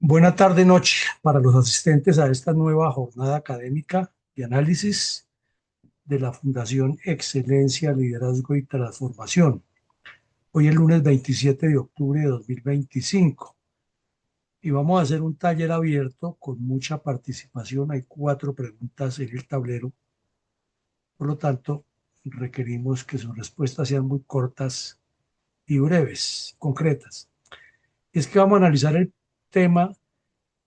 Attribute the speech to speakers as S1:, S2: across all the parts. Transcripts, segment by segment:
S1: Buena tarde, noche para los asistentes a esta nueva jornada académica y análisis de la Fundación Excelencia, Liderazgo y Transformación. Hoy es lunes 27 de octubre de 2025 y vamos a hacer un taller abierto con mucha participación. Hay 4 preguntas en el tablero, por lo tanto, requerimos que sus respuestas sean muy cortas y breves, concretas. Es que vamos a analizar el tema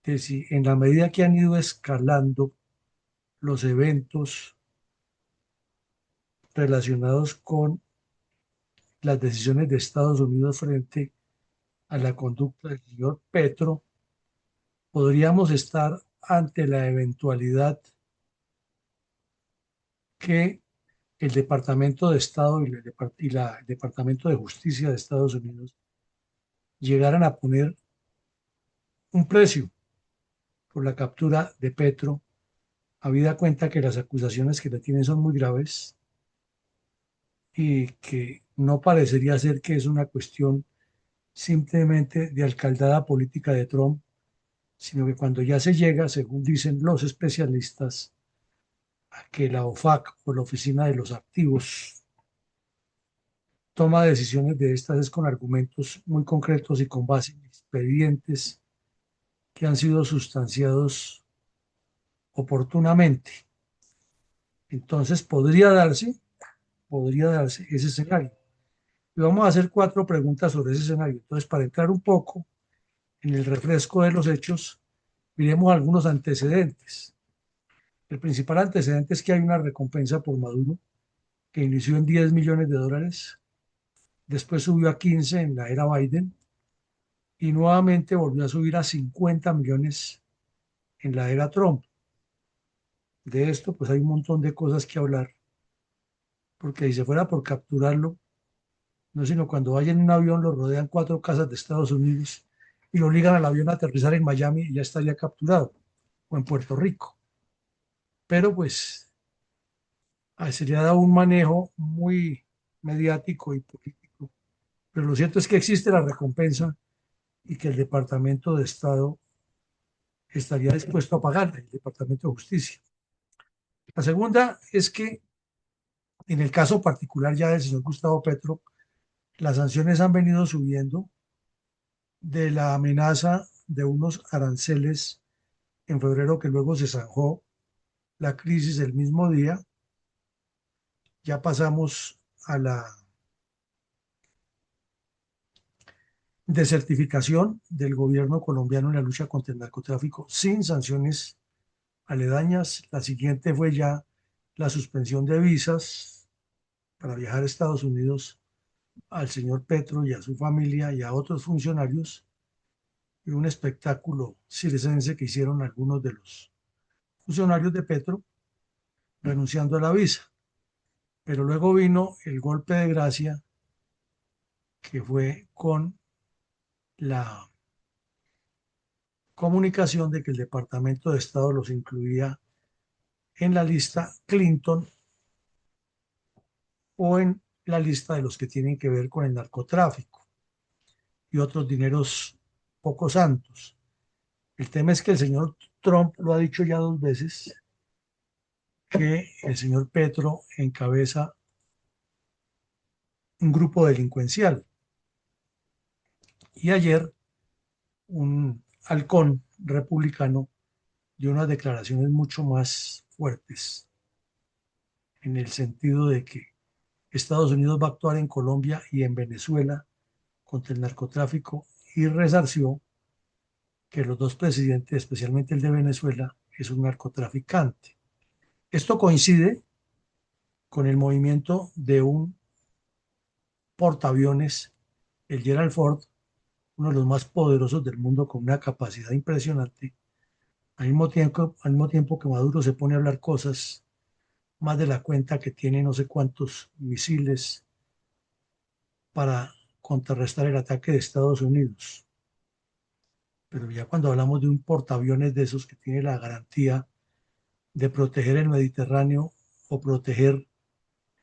S1: de si en la medida que han ido escalando los eventos relacionados con las decisiones de Estados Unidos frente a la conducta del señor Petro, podríamos estar ante la eventualidad que el Departamento de Estado y el Departamento de Justicia de Estados Unidos llegaran a poner un precio por la captura de Petro, habida cuenta que las acusaciones que le tienen son muy graves y que no parecería ser que es una cuestión simplemente de alcaldada política de Trump, sino que cuando ya se llega, según dicen los especialistas, a que la OFAC o la Oficina de los Activos toma decisiones de estas es con argumentos muy concretos y con base en expedientes que han sido sustanciados oportunamente. Entonces podría darse ese escenario. Y vamos a hacer 4 preguntas sobre ese escenario. Entonces, para entrar un poco en el refresco de los hechos, miremos algunos antecedentes. El principal antecedente es que hay una recompensa por Maduro que inició en 10 millones de dólares, después subió a 15 en la era Biden y nuevamente volvió a subir a 50 millones en la era Trump. De esto pues hay un montón de cosas que hablar, porque si se fuera por capturarlo, no es sino cuando vaya en un avión lo rodean 4 casas de Estados Unidos y lo obligan al avión a aterrizar en Miami y ya estaría capturado, o en Puerto Rico. Pero pues se le ha dado un manejo muy mediático y político. Pero lo cierto es que existe la recompensa y que el Departamento de Estado estaría dispuesto a pagar, el Departamento de Justicia. La segunda es que en el caso particular ya del señor Gustavo Petro, las sanciones han venido subiendo de la amenaza de unos aranceles en febrero que luego se zanjó la crisis el mismo día. Ya pasamos a la desertificación del gobierno colombiano en la lucha contra el narcotráfico sin sanciones aledañas. La siguiente fue ya la suspensión de visas para viajar a Estados Unidos al señor Petro y a su familia y a otros funcionarios, y un espectáculo circense que hicieron algunos de los funcionarios de Petro renunciando a la visa. Pero luego vino el golpe de gracia que fue con la comunicación de que el Departamento de Estado los incluía en la lista Clinton o en la lista de los que tienen que ver con el narcotráfico y otros dineros poco santos. El tema es que el señor Trump lo ha dicho ya 2 veces, que el señor Petro encabeza un grupo delincuencial. Y ayer un halcón republicano dio unas declaraciones mucho más fuertes, en el sentido de que Estados Unidos va a actuar en Colombia y en Venezuela contra el narcotráfico, y resarció que los 2 presidentes, especialmente el de Venezuela, es un narcotraficante. Esto coincide con el movimiento de un portaaviones, el Gerald Ford, uno de los más poderosos del mundo con una capacidad impresionante, al mismo tiempo que Maduro se pone a hablar cosas más de la cuenta, que tiene no sé cuántos misiles para contrarrestar el ataque de Estados Unidos. Pero ya cuando hablamos de un portaaviones de esos que tiene la garantía de proteger el Mediterráneo o proteger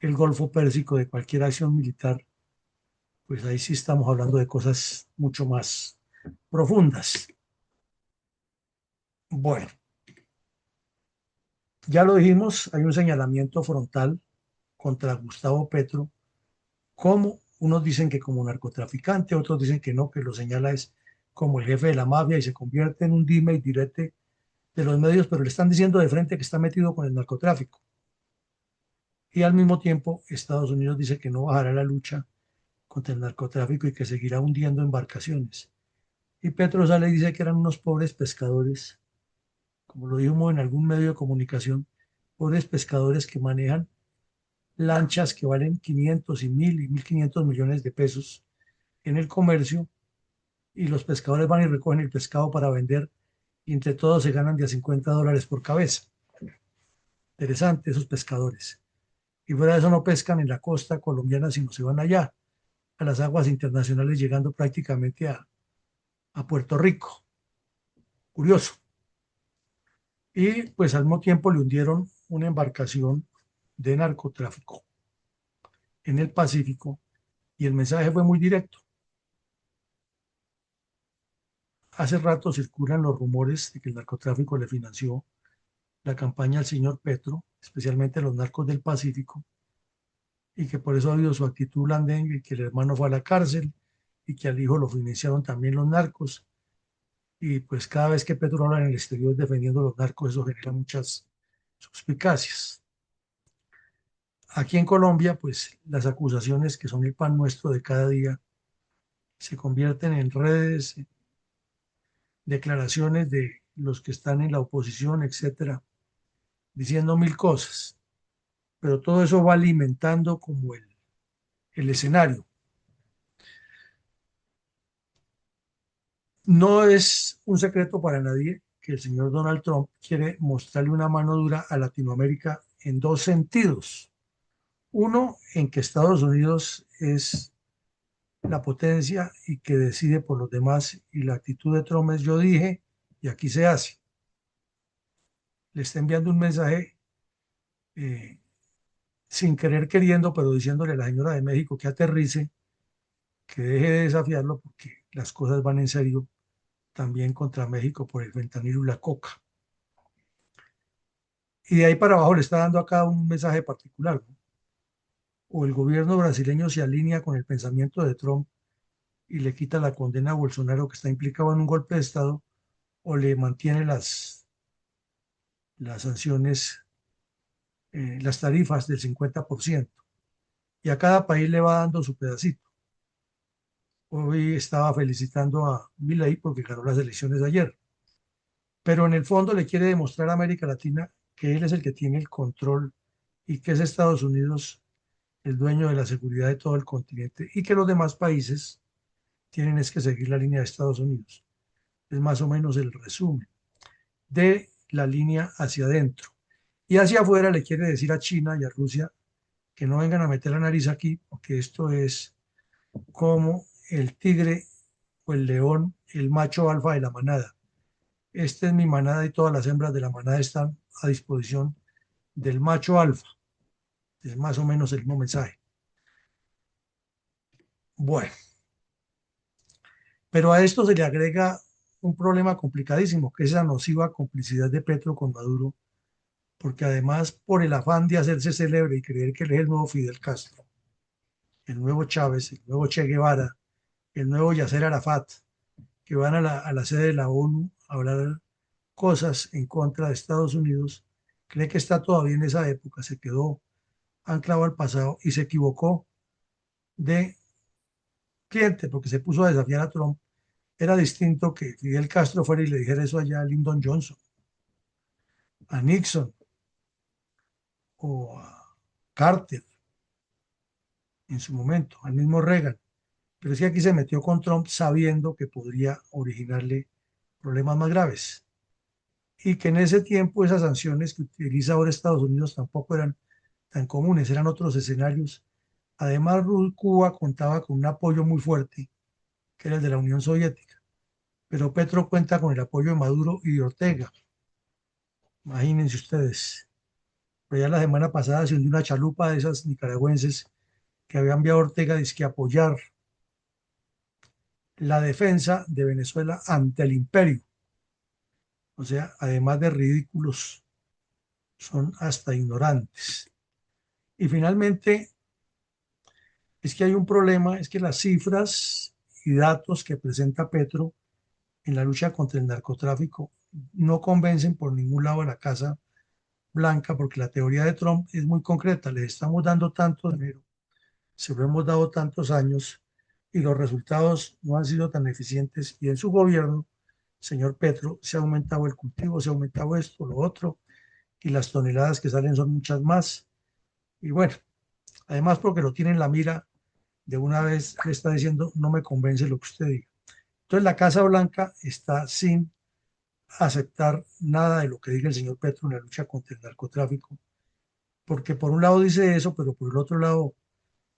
S1: el Golfo Pérsico de cualquier acción militar, pues ahí sí estamos hablando de cosas mucho más profundas. Bueno, ya lo dijimos, hay un señalamiento frontal contra Gustavo Petro, como unos dicen que como narcotraficante, otros dicen que no, que lo señala es como el jefe de la mafia y se convierte en un dime y direte de los medios, pero le están diciendo de frente que está metido con el narcotráfico. Y al mismo tiempo, Estados Unidos dice que no bajará la lucha contra el narcotráfico y que seguirá hundiendo embarcaciones. Y Petro sale y dice que eran unos pobres pescadores, como lo dijimos en algún medio de comunicación, pobres pescadores que manejan lanchas que valen 500 y 1000 y 1500 millones de pesos en el comercio, y los pescadores van y recogen el pescado para vender y entre todos se ganan de a $50 por cabeza. Interesante esos pescadores. Y fuera de eso no pescan en la costa colombiana, sino se van allá, a las aguas internacionales, llegando prácticamente a Puerto Rico. Curioso. Y pues al mismo tiempo le hundieron una embarcación de narcotráfico en el Pacífico y el mensaje fue muy directo. Hace rato circulan los rumores de que el narcotráfico le financió la campaña al señor Petro, especialmente los narcos del Pacífico, y que por eso ha habido su actitud blandengue, y que el hermano fue a la cárcel y que al hijo lo financiaron también los narcos. Y pues cada vez que Petro habla en el exterior defendiendo a los narcos, eso genera muchas suspicacias. Aquí en Colombia, pues las acusaciones que son el pan nuestro de cada día se convierten en redes, declaraciones de los que están en la oposición, etcétera, diciendo mil cosas. Pero todo eso va alimentando como el escenario. No es un secreto para nadie que el señor Donald Trump quiere mostrarle una mano dura a Latinoamérica en dos sentidos. Uno, en que Estados Unidos es la potencia y que decide por los demás, y la actitud de Trump es yo dije y aquí se hace. Le está enviando un mensaje eh, sin querer queriendo, pero diciéndole a la señora de México que aterrice, que deje de desafiarlo porque las cosas van en serio también contra México por el fentanilo y la coca. Y de ahí para abajo le está dando a cada uno un mensaje particular, ¿no? O el gobierno brasileño se alinea con el pensamiento de Trump y le quita la condena a Bolsonaro, que está implicado en un golpe de Estado, o le mantiene las sanciones, las tarifas del 50%. Y a cada país le va dando su pedacito. Hoy estaba felicitando a Milei porque ganó las elecciones de ayer, pero en el fondo le quiere demostrar a América Latina que él es el que tiene el control y que es Estados Unidos el dueño de la seguridad de todo el continente y que los demás países tienen es que seguir la línea de Estados Unidos. Es más o menos el resumen de la línea hacia adentro. Y hacia afuera le quiere decir a China y a Rusia que no vengan a meter la nariz aquí, porque esto es como el tigre o el león, el macho alfa de la manada. Esta es mi manada y todas las hembras de la manada están a disposición del macho alfa. Es más o menos el mismo mensaje. Bueno, pero a esto se le agrega un problema complicadísimo, que es la nociva complicidad de Petro con Maduro, porque además por el afán de hacerse célebre y creer que él es el nuevo Fidel Castro, el nuevo Chávez, el nuevo Che Guevara, el nuevo Yasser Arafat, que van a la sede de la ONU a hablar cosas en contra de Estados Unidos, cree que está todavía en esa época, se quedó anclado al pasado y se equivocó de cliente porque se puso a desafiar a Trump. Era distinto que Fidel Castro fuera y le dijera eso allá a Lyndon Johnson, a Nixon o a Carter en su momento, al mismo Reagan. Pero es que aquí se metió con Trump sabiendo que podría originarle problemas más graves. Y que en ese tiempo esas sanciones que utiliza ahora Estados Unidos tampoco eran tan comunes, eran otros escenarios. Además, Cuba contaba con un apoyo muy fuerte, que era el de la Unión Soviética. Pero Petro cuenta con el apoyo de Maduro y de Ortega. Imagínense ustedes. Pero ya la semana pasada se hundió una chalupa de esas nicaragüenses que había enviado Ortega dizque a apoyar la defensa de Venezuela ante el imperio. O sea, además de ridículos, son hasta ignorantes. Y finalmente, es que hay un problema, es que las cifras y datos que presenta Petro en la lucha contra el narcotráfico no convencen por ningún lado a la Casa Blanca, porque la teoría de Trump es muy concreta. Les estamos dando tanto dinero, se lo hemos dado tantos años y los resultados no han sido tan eficientes. Y en su gobierno, señor Petro, se ha aumentado el cultivo, se ha aumentado esto, lo otro, y las toneladas que salen son muchas más. Y bueno, además porque lo tiene en la mira, de una vez le está diciendo, no me convence lo que usted diga. Entonces la Casa Blanca está sin aceptar nada de lo que diga el señor Petro en la lucha contra el narcotráfico, porque por un lado dice eso, pero por el otro lado,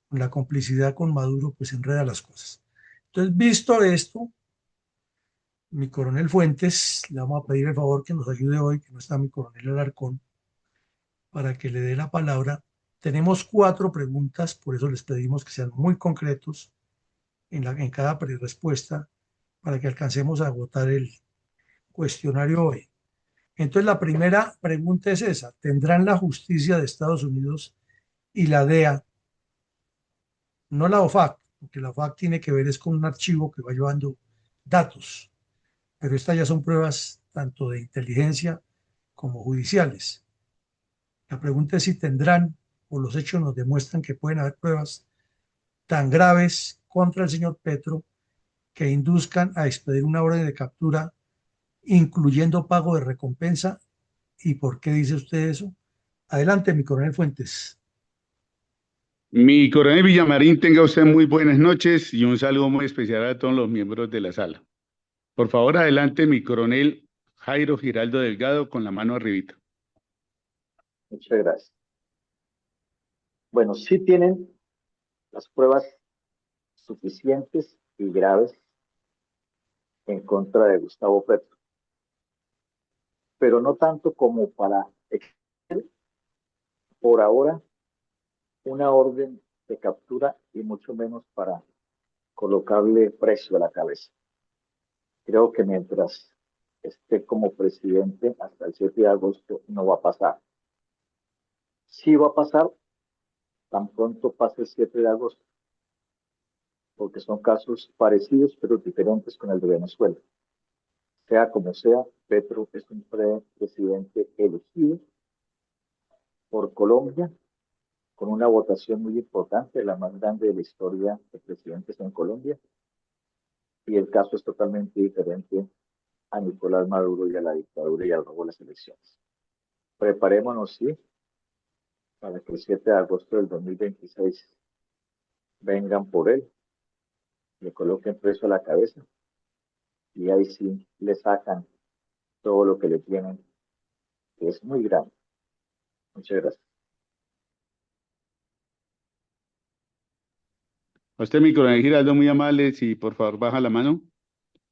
S1: la complicidad con Maduro pues enreda las cosas. Entonces, visto esto, mi coronel Fuentes, le vamos a pedir el favor que nos ayude hoy, que no está mi coronel Alarcón, para que le dé la palabra. Tenemos 4 preguntas, por eso les pedimos que sean muy concretos en cada respuesta para que alcancemos a agotar el cuestionario hoy. Entonces, la primera pregunta es esa. ¿Tendrán la justicia de Estados Unidos y la DEA, no la OFAC, porque la OFAC tiene que ver es con un archivo que va llevando datos, pero estas ya son pruebas tanto de inteligencia como judiciales? La pregunta es si tendrán, o los hechos nos demuestran que pueden haber pruebas tan graves contra el señor Petro que induzcan a expedir una orden de captura, incluyendo pago de recompensa. ¿Y por qué dice usted eso? Adelante, mi coronel Fuentes.
S2: Mi coronel Villamarín, tenga usted muy buenas noches y un saludo muy especial a todos los miembros de la sala. Por favor, adelante, mi coronel Jairo Giraldo Delgado, con la mano arribita.
S3: Muchas gracias. Bueno, sí tienen las pruebas suficientes y graves en contra de Gustavo Petro, pero no tanto como para exigir por ahora una orden de captura y mucho menos para colocarle precio a la cabeza. Creo que mientras esté como presidente hasta el 7 de agosto no va a pasar. Sí va a pasar tan pronto pase el 7 de agosto, porque son casos parecidos pero diferentes con el de Venezuela. Sea como sea, Petro es un presidente elegido por Colombia con una votación muy importante, la más grande de la historia de presidentes en Colombia, y el caso es totalmente diferente a Nicolás Maduro y a la dictadura y al robo de las elecciones. Preparémonos, sí, para que el 7 de agosto del 2026 vengan por él, le coloquen preso a la cabeza y ahí sí le sacan todo lo que le tienen, que es muy grande. Muchas gracias.
S2: A usted, mi coronel Giraldo, muy amable, si por favor baja la mano.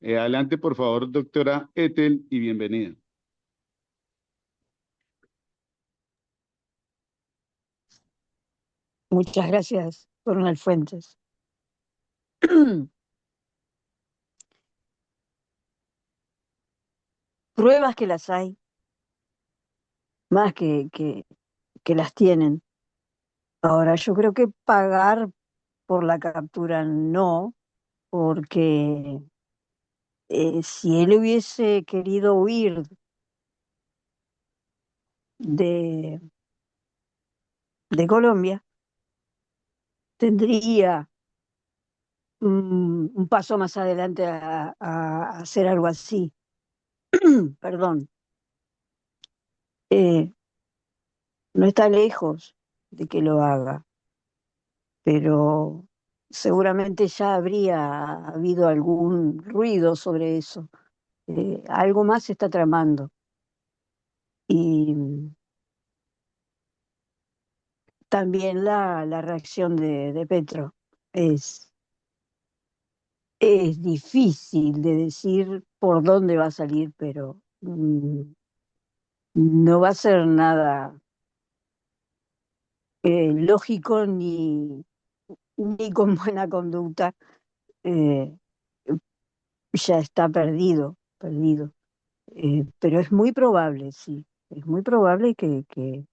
S2: Adelante, por favor, doctora Ethel, y bienvenida.
S4: Muchas gracias, coronel Fuentes. Pruebas que las hay, más que las tienen. Ahora, yo creo que pagar por la captura no, porque si él hubiese querido huir de, de Colombia, tendría un paso más adelante a hacer algo así. Perdón. No está lejos de que lo haga, pero seguramente ya habría habido algún ruido sobre eso. Algo más se está tramando. Y también la reacción de Petro es, es difícil de decir por dónde va a salir, pero no va a ser nada lógico ni con buena conducta. eh, ya está perdido, perdido. pero es muy probable, sí, es muy probable que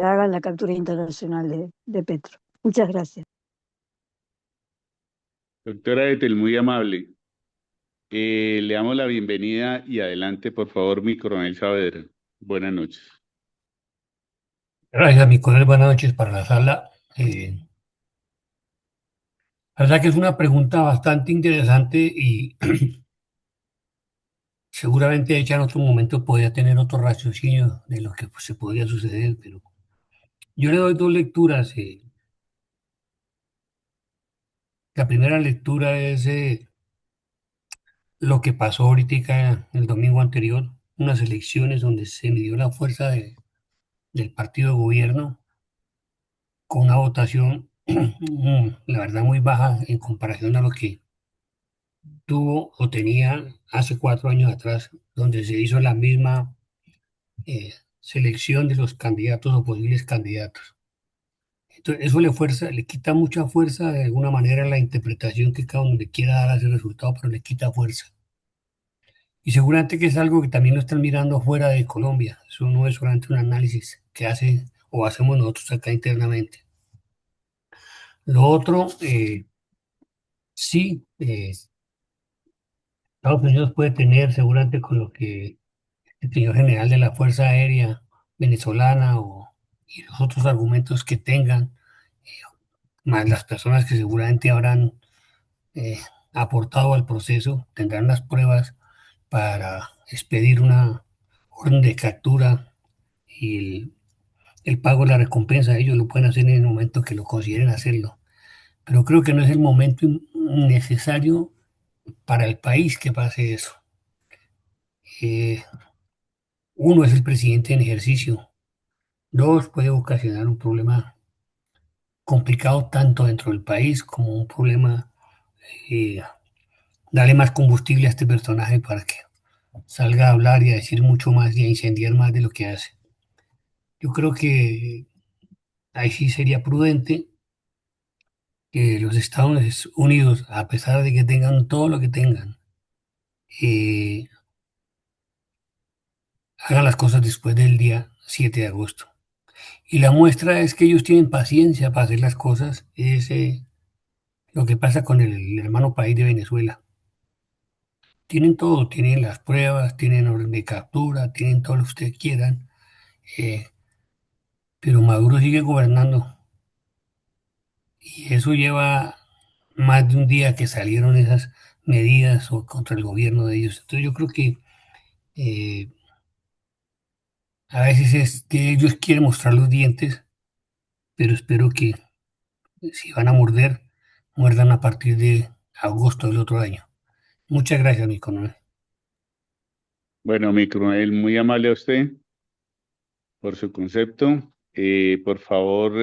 S4: hagan la captura internacional de Petro. Muchas gracias.
S2: Doctora Ethel, muy amable. Le damos la bienvenida y adelante, por favor, mi coronel Saavedra. Buenas noches.
S5: Gracias, mi coronel. Buenas noches para la sala. La verdad que es una pregunta bastante interesante y seguramente hecha en otro momento podría tener otro raciocinio de lo que pues, se podría suceder, pero yo le doy dos lecturas. La primera lectura es lo que pasó ahorita el domingo anterior, unas elecciones donde se midió la fuerza del partido de gobierno con una votación, la verdad, muy baja en comparación a lo que tuvo o tenía hace 4 años atrás, donde se hizo la misma selección de los candidatos o posibles candidatos. Entonces, eso le quita mucha fuerza de alguna manera a la interpretación que cada uno le quiera dar a ese resultado, pero le quita fuerza. Y seguramente que es algo que también lo están mirando fuera de Colombia. Eso no es solamente un análisis que hace o hacemos nosotros acá internamente. Lo otro, sí, Estados Unidos puede tener seguramente con lo que el señor general de la Fuerza Aérea venezolana y los otros argumentos que tengan, más las personas que seguramente habrán eh, aportado al proceso, tendrán las pruebas para expedir una orden de captura y el pago de la recompensa. Ellos lo pueden hacer en el momento que lo consideren hacerlo. Pero creo que no es el momento necesario para el país que pase eso. Eh, Uno es el presidente en ejercicio. Dos, puede ocasionar un problema complicado tanto dentro del país como un problema, eh, darle más combustible a este personaje para que salga a hablar y a decir mucho más y a incendiar más de lo que hace. Yo creo que ahí sí sería prudente que los Estados Unidos, a pesar de que tengan todo lo que tengan, eh, hagan las cosas después del día 7 de agosto. Y la muestra es que ellos tienen paciencia para hacer las cosas. Es lo que pasa con el hermano país de Venezuela. Tienen todo, tienen las pruebas, tienen orden de captura, tienen todo lo que ustedes quieran, eh, pero Maduro sigue gobernando y eso lleva más de un día que salieron esas medidas contra el gobierno de ellos. Entonces yo creo que eh, a veces es que ellos quieren mostrar los dientes, pero espero que si van a morder, muerdan a partir de agosto del otro año. Muchas gracias, mi coronel.
S2: Bueno, mi coronel, muy amable a usted por su concepto. Por favor,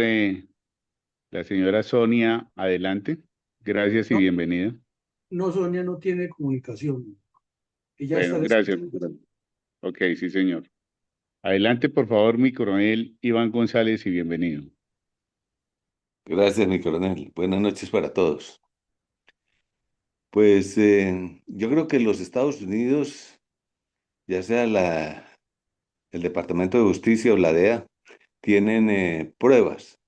S2: la señora Sonia, adelante. Gracias y
S1: No,
S2: bienvenida.
S1: no, Sonia no tiene comunicación. Ella
S2: Bueno,
S1: está
S2: gracias.
S1: escuchando.
S2: Ok, sí, señor. Adelante, por favor, mi coronel Iván González y bienvenido.
S6: Gracias, mi coronel. Buenas noches para todos. Pues yo creo que los Estados Unidos, ya sea el Departamento de Justicia o la DEA, tienen pruebas,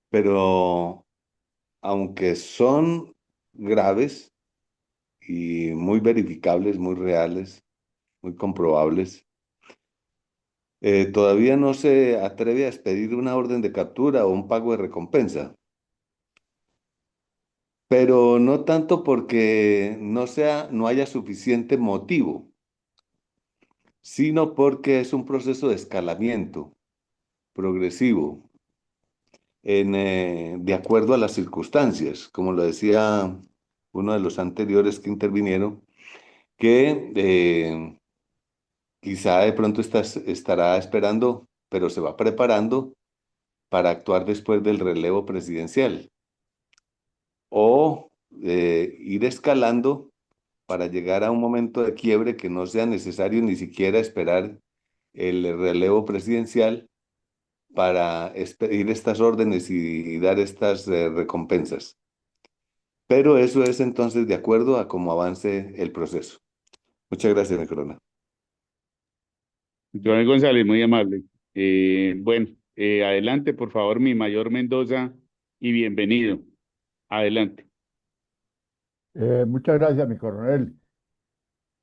S6: pero aunque son graves y muy verificables, muy reales, muy comprobables, todavía no se atreve a expedir una orden de captura o un pago de recompensa. Pero no tanto porque no haya suficiente motivo, sino porque es un proceso de escalamiento progresivo de acuerdo a las circunstancias, como lo decía uno de los anteriores que intervinieron, que quizá de pronto estará esperando, pero se va preparando para actuar después del relevo presidencial o ir escalando para llegar a un momento de quiebre que no sea necesario ni siquiera esperar el relevo presidencial para expedir estas órdenes y dar estas recompensas. Pero eso es entonces de acuerdo a cómo avance el proceso. Muchas gracias, mi coronel.
S2: Joel González, muy amable. Bueno, adelante, por favor, mi mayor Mendoza, y bienvenido. Adelante.
S7: Muchas gracias, mi coronel.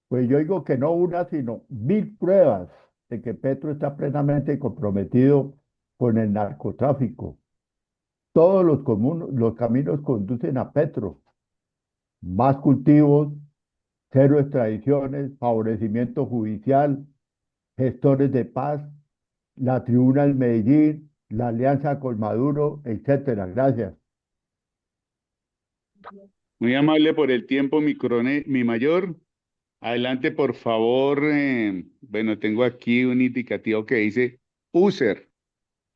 S7: Pues yo digo que no una, sino 1000 pruebas de que Petro está plenamente comprometido con el narcotráfico. Todos los caminos conducen a Petro. Más cultivos, cero extradiciones, favorecimiento judicial, gestores de paz, la tribuna en Medellín, la alianza con Maduro, etcétera. Gracias.
S2: Muy amable por el tiempo, mi mayor. Adelante, por favor. Bueno, tengo aquí un indicativo que dice user.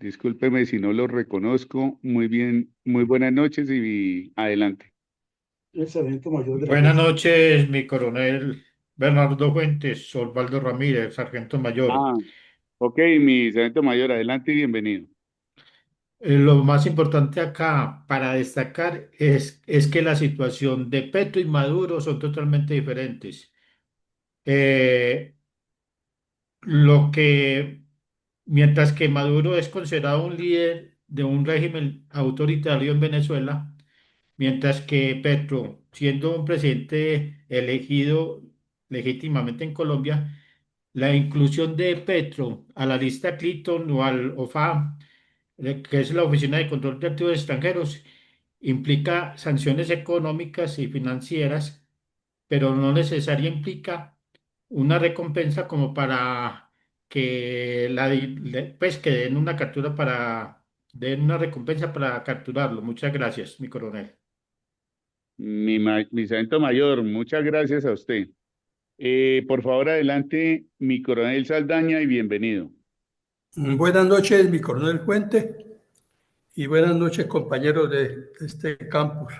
S2: Discúlpeme si no lo reconozco. Muy bien, muy buenas noches y adelante.
S1: El sargento mayor de la
S8: Buenas
S1: fuerza.
S8: noches, mi coronel Bernardo Fuentes, Osvaldo Ramírez, sargento mayor.
S2: Ah, ok, mi sargento mayor, adelante y bienvenido.
S8: Lo más importante acá para destacar es que la situación de Petro y Maduro son totalmente diferentes. Eh, lo que, mientras que Maduro es considerado un líder de un régimen autoritario en Venezuela, mientras que Petro, siendo un presidente elegido legítimamente en Colombia, la inclusión de Petro a la lista Clinton o al OFAC, que es la Oficina de Control de Activos Extranjeros, implica sanciones económicas y financieras, pero no necesaria implica una recompensa como para que pues que den una captura para den una recompensa para capturarlo. Muchas gracias, mi coronel.
S2: Mi sargento mayor, muchas gracias a usted. Por favor, adelante, mi coronel Saldaña y bienvenido.
S9: Buenas noches, mi coronel Fuente, y buenas noches, compañeros de este campus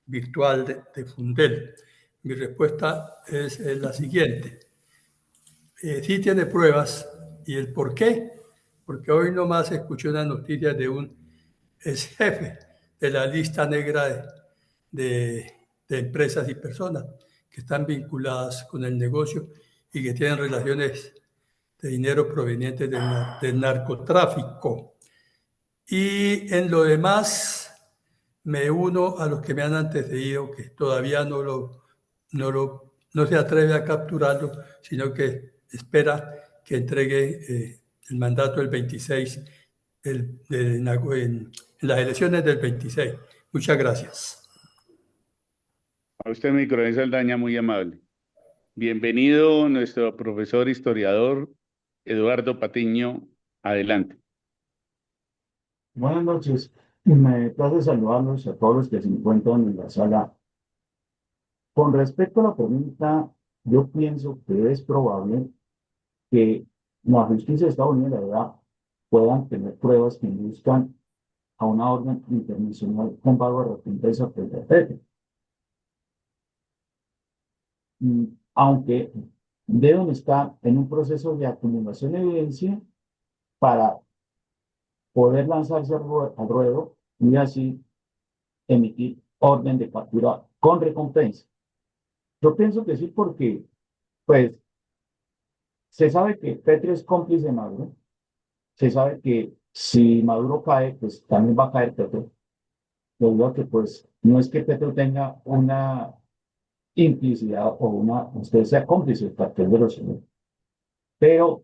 S9: virtual de Fundel. Mi respuesta es la siguiente. Sí tiene pruebas, y el por qué, porque hoy nomás escuché una noticia de un ex jefe de la lista negra de empresas y personas que están vinculadas con el negocio y que tienen relaciones de dinero proveniente del narcotráfico. Y en lo demás, me uno a los que me han antecedido, que todavía no se atreve a capturarlo, sino que espera que entregue el mandato del 26, en las elecciones del 26. Muchas gracias.
S2: A usted, mi coronel Saldaña, muy amable. Bienvenido, nuestro profesor historiador Eduardo Patiño. Adelante.
S10: Buenas noches. Me place saludarlos a todos los que se encuentran en la sala. Con respecto a la pregunta, yo pienso que es probable que la justicia de Estados Unidos y la verdad puedan tener pruebas que induzcan a una orden internacional con pago de recompensa perpetua. Aunque deben estar en un proceso de acumulación de evidencia para poder lanzarse al ruedo y así emitir orden de captura con recompensa. Yo pienso que sí, porque pues se sabe que Petro es cómplice de Maduro, se sabe que si Maduro cae, pues también va a caer Petro. Debido a que pues no es que Petro tenga una implicidad o usted sea cómplice del cartel de los señores, pero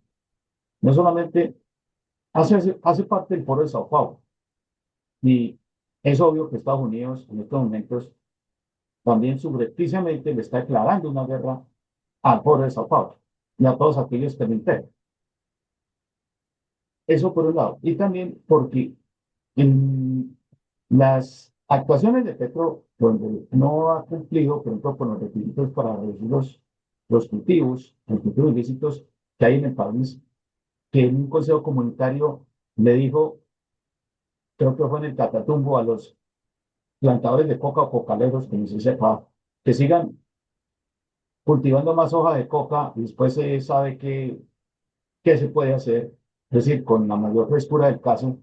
S10: no solamente hace parte del foro de Sao Paulo, y es obvio que Estados Unidos en estos momentos también subrepticiamente le está declarando una guerra al foro de Sao Paulo y a todos aquellos que lo integran. Eso por un lado. Y también porque en las actuaciones de Petro, donde no ha cumplido, por ejemplo, con los requisitos para reducir los cultivos ilícitos que hay en el país, que en un consejo comunitario le dijo, creo que fue en el Catatumbo, a los plantadores de coca o cocaleros, que no se sepa, que sigan cultivando más hoja de coca y después se sabe qué se puede hacer, es decir, con la mayor frescura del caso,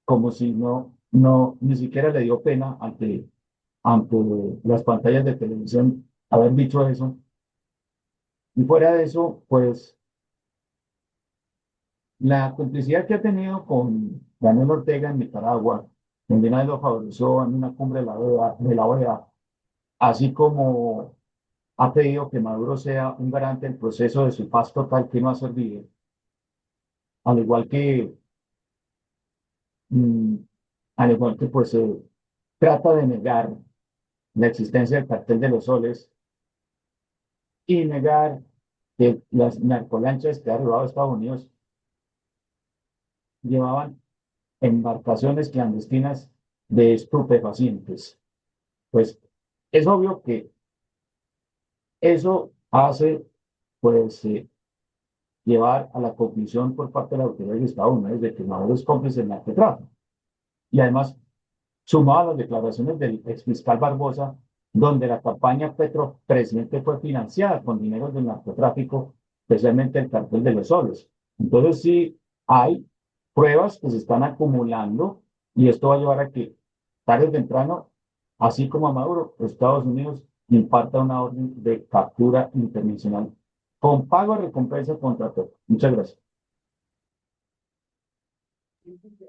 S10: como si ni siquiera le dio pena ante las pantallas de televisión haber dicho eso. Y fuera de eso, pues la complicidad que ha tenido con Daniel Ortega en Nicaragua, donde una vez lo favoreció en una cumbre de la OEA, así como ha pedido que Maduro sea un garante del proceso de su paz total que no ha servido, al igual que, mm, al igual que pues trata de negar la existencia del cartel de los soles y negar que las narcolanchas que ha arribado a Estados Unidos llevaban embarcaciones clandestinas de estupefacientes. Pues es obvio que eso hace pues llevar a la conclusión por parte de la autoridad de Estados Unidos de que Maduro es cómplice del narcotráfico. Y además, sumado a las declaraciones del exfiscal Barbosa, donde la campaña Petro presidente fue financiada con dinero del narcotráfico, especialmente el cartel de los soles. Entonces sí hay pruebas que se están acumulando y esto va a llevar a que tarde o temprano, así como a Maduro, Estados Unidos imparta una orden de captura internacional con pago de recompensa contra Petro. Muchas gracias.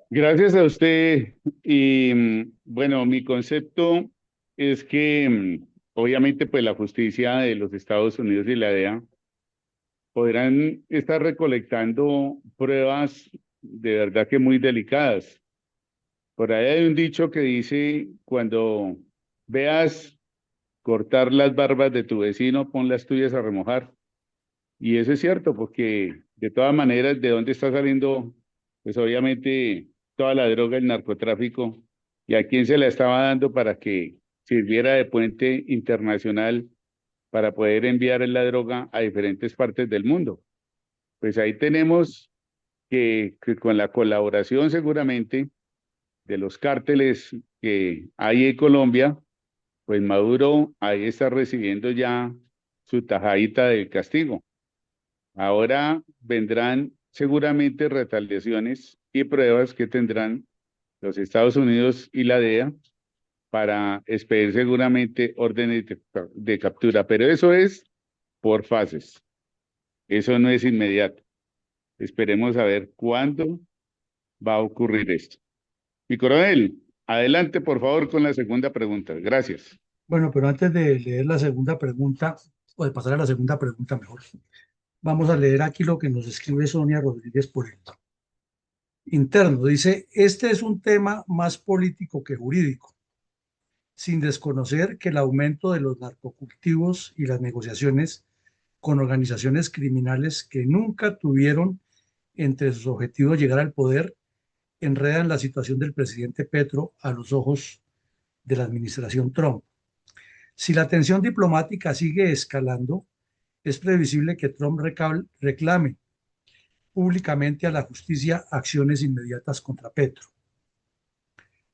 S2: Gracias a usted. Y bueno, mi concepto es que obviamente pues la justicia de los Estados Unidos y la DEA podrán estar recolectando pruebas de verdad que muy delicadas. Por ahí hay un dicho que dice, cuando veas cortar las barbas de tu vecino, pon las tuyas a remojar. Y eso es cierto, porque de todas maneras, ¿de dónde está saliendo? Pues obviamente toda la droga, el narcotráfico, y a quién se la estaba dando para que sirviera de puente internacional para poder enviar la droga a diferentes partes del mundo. Pues ahí tenemos que con la colaboración seguramente de los cárteles que hay en Colombia, pues Maduro ahí está recibiendo ya su tajadita del castigo. Ahora vendrán seguramente retaliaciones y pruebas que tendrán los Estados Unidos y la DEA para expedir seguramente órdenes de captura, pero eso es por fases, eso no es inmediato. Esperemos a ver cuándo va a ocurrir esto. Mi coronel, adelante por favor con la segunda pregunta. Gracias.
S1: Bueno, pero antes de leer la segunda pregunta, o de pasar a la segunda pregunta mejor, vamos a leer aquí lo que nos escribe Sonia Rodríguez por el interno. Dice, este es un tema más político que jurídico, sin desconocer que el aumento de los narcocultivos y las negociaciones con organizaciones criminales que nunca tuvieron entre sus objetivos llegar al poder, enredan la situación del presidente Petro a los ojos de la administración Trump. Si la tensión diplomática sigue escalando, es previsible que Trump reclame públicamente a la justicia acciones inmediatas contra Petro.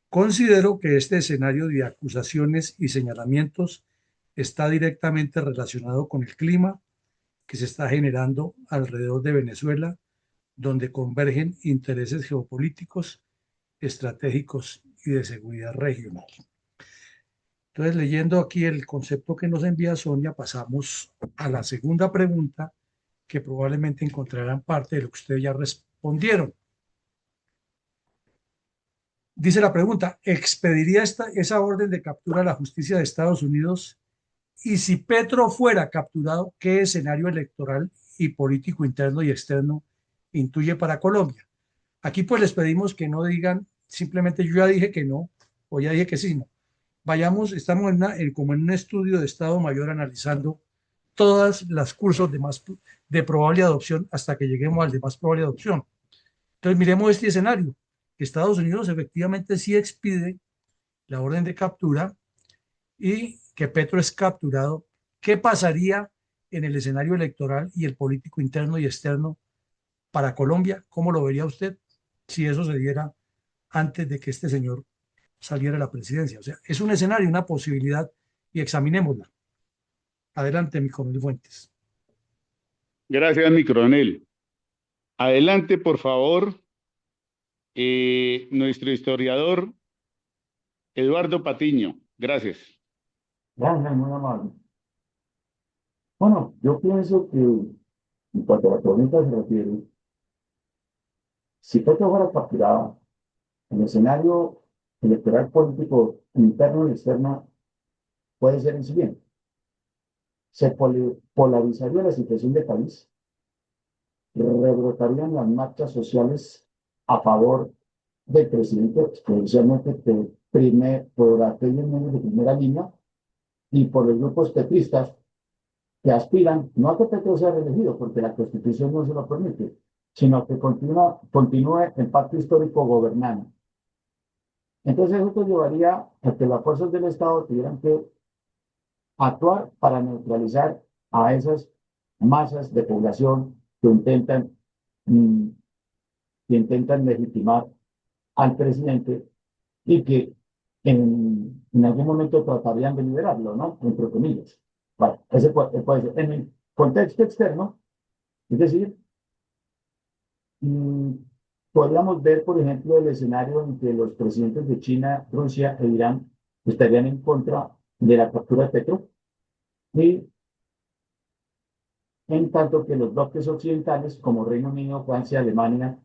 S1: Considero que este escenario de acusaciones y señalamientos está directamente relacionado con el clima que se está generando alrededor de Venezuela, donde convergen intereses geopolíticos, estratégicos y de seguridad regional. Entonces, leyendo aquí el concepto que nos envía Sonia, pasamos a la segunda pregunta, que probablemente encontrarán parte de lo que ustedes ya respondieron. Dice la pregunta, ¿expediría esa orden de captura a la justicia de Estados Unidos? Y si Petro fuera capturado, ¿qué escenario electoral y político interno y externo intuye para Colombia? Aquí pues les pedimos que no digan simplemente yo ya dije que no o ya dije que sí, no. Vayamos, estamos como en un estudio de Estado Mayor analizando todas las cursos de probable adopción hasta que lleguemos al de más probable adopción. Entonces miremos este escenario. Estados Unidos efectivamente sí expide la orden de captura y que Petro es capturado. ¿Qué pasaría en el escenario electoral y el político interno y externo para Colombia? ¿Cómo lo vería usted si eso se diera antes de que este señor saliera a la presidencia? O sea, es un escenario, una posibilidad y examinémosla. Adelante, mi coronel Fuentes.
S2: Gracias, mi coronel. Adelante, por favor, nuestro historiador Eduardo Patiño. Gracias.
S10: Gracias, muy amable. Bueno, yo pienso que en cuanto a la pregunta se refiere, si Petro fuera capturado, el escenario electoral político interno y externo puede ser el siguiente. Se polarizaría la situación del país, rebrotarían las marchas sociales a favor del presidente, especialmente por aquellos medios de primera línea y por los grupos petristas que aspiran no a que Petro sea reelegido, porque la Constitución no se lo permite, sino a que continúe el pacto histórico gobernando. Entonces, esto llevaría a que las fuerzas del Estado tuvieran que actuar para neutralizar a esas masas de población mm, que intentan legitimar al presidente y que en algún momento tratarían de liberarlo, ¿no? Entre comillas. Bueno, ese puede ser. En el contexto externo, es decir, mm, podríamos ver, por ejemplo, el escenario en que los presidentes de China, Rusia e Irán estarían en contra de la captura de Petro y en tanto que los bloques occidentales como Reino Unido, Francia, Alemania,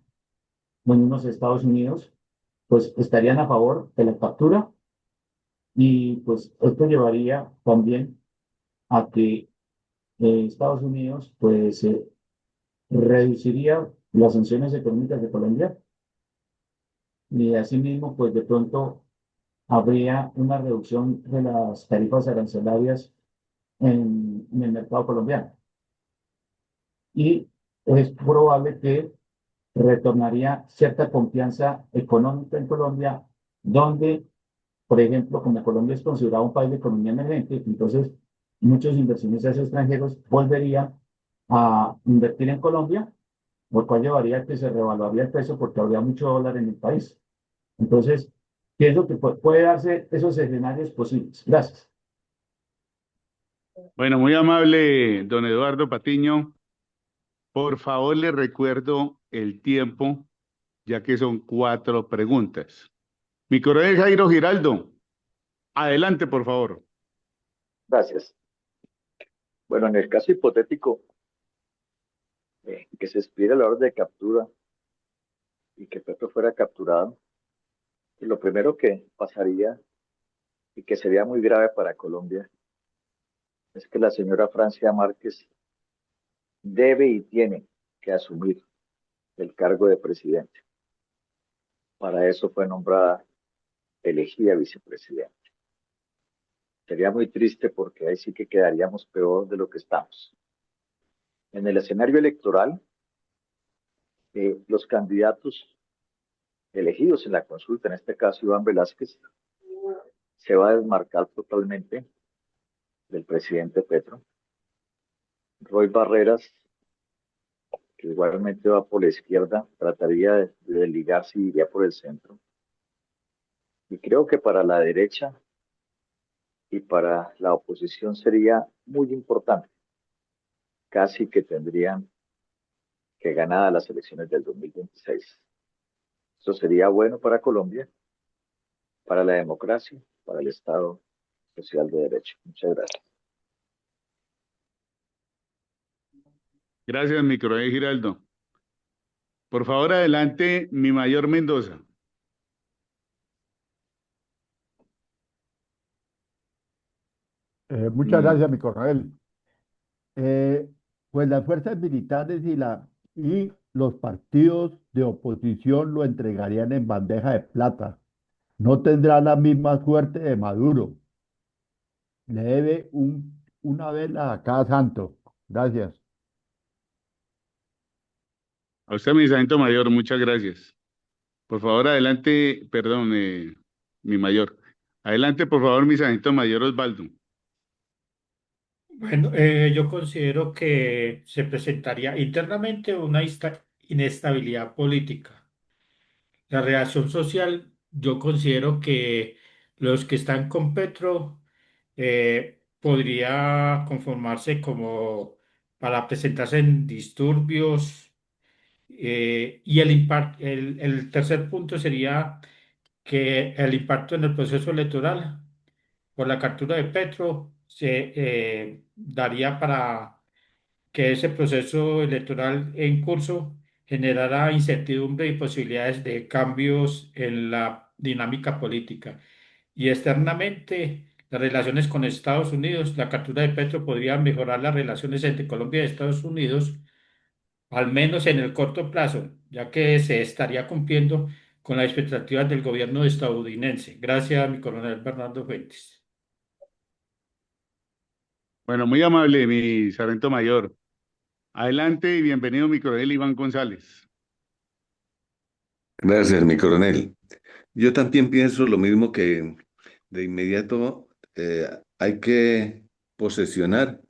S10: bueno, unos Estados Unidos, pues estarían a favor de la captura y pues esto llevaría también a que Estados Unidos pues reduciría las sanciones económicas de Colombia y asimismo pues de pronto habría una reducción de las tarifas arancelarias en el mercado colombiano y es probable que retornaría cierta confianza económica en Colombia, donde, por ejemplo, como Colombia es considerado un país de economía emergente, entonces muchos inversionistas extranjeros volverían a invertir en Colombia, lo cual llevaría a que se revaluaría el peso porque habría mucho dólar en el país. Entonces, pienso que puede darse esos escenarios posibles. Gracias.
S2: Bueno, muy amable, don Eduardo Patiño. Por favor, le recuerdo el tiempo, ya que son 4 preguntas. Mi coronel Jairo Giraldo, adelante, por favor.
S3: Gracias. Bueno, en el caso hipotético que se expida la orden de captura y que Petro fuera capturado, lo primero que pasaría y que sería muy grave para Colombia es que la señora Francia Márquez debe y tiene que asumir el cargo de presidente. Para eso fue nombrada, elegida vicepresidenta. Sería muy triste porque ahí sí que quedaríamos peor de lo que estamos. En el escenario electoral, los candidatos elegidos en la consulta, en este caso Iván Velázquez, se va a desmarcar totalmente del presidente Petro. Roy Barreras, que igualmente va por la izquierda, trataría de desligarse y iría por el centro. Y creo que para la derecha y para la oposición sería muy importante. Casi que tendrían que ganar las elecciones del 2026. Eso sería bueno para Colombia, para la democracia, para el Estado social de derecho. Muchas gracias.
S2: Gracias, mi coronel Giraldo. Por favor, adelante, mi mayor Mendoza.
S7: Muchas gracias, mi coronel. Eh, pues las fuerzas militares y los partidos de oposición lo entregarían en bandeja de plata. No tendrá la misma suerte de Maduro. Le debe una vela a cada santo. Gracias.
S2: A usted, mi sargento mayor, muchas gracias. Por favor, adelante, perdón, mi mayor. Adelante, por favor, mi sargento mayor Osvaldo.
S8: Bueno, yo considero que se presentaría internamente una inestabilidad política. La reacción social, yo considero que los que están con Petro podría conformarse como para presentarse en disturbios y el tercer punto sería que el impacto en el proceso electoral por la captura de Petro se daría para que ese proceso electoral en curso generara incertidumbre y posibilidades de cambios en la dinámica política. Y externamente, las relaciones con Estados Unidos, la captura de Petro podría mejorar las relaciones entre Colombia y Estados Unidos, al menos en el corto plazo, ya que se estaría cumpliendo con las expectativas del gobierno estadounidense. Gracias, mi coronel Bernardo Fuentes.
S2: Bueno, muy amable, mi sargento mayor. Adelante y bienvenido, mi coronel Iván González.
S6: Gracias, mi coronel. Yo también pienso lo mismo que de inmediato hay que posesionar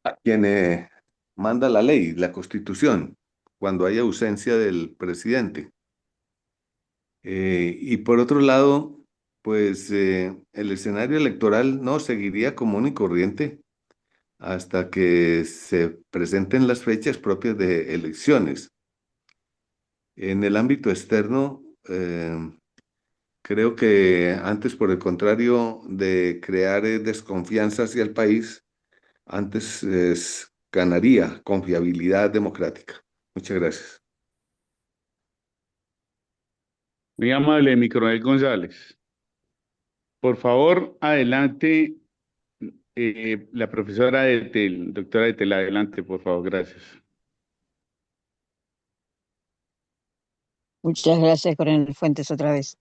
S6: a quien manda la ley, la Constitución, cuando hay ausencia del presidente. Y por otro lado, pues el escenario electoral no seguiría común y corriente hasta que se presenten las fechas propias de elecciones. En el ámbito externo, creo que antes, por el contrario, de crear desconfianza hacia el país, antes ganaría confiabilidad democrática. Muchas gracias.
S2: Muy amable, mi coronel González. Por favor, adelante, la profesora Etel, doctora Etel, adelante, por favor, gracias.
S4: Muchas gracias, coronel Fuentes, otra vez.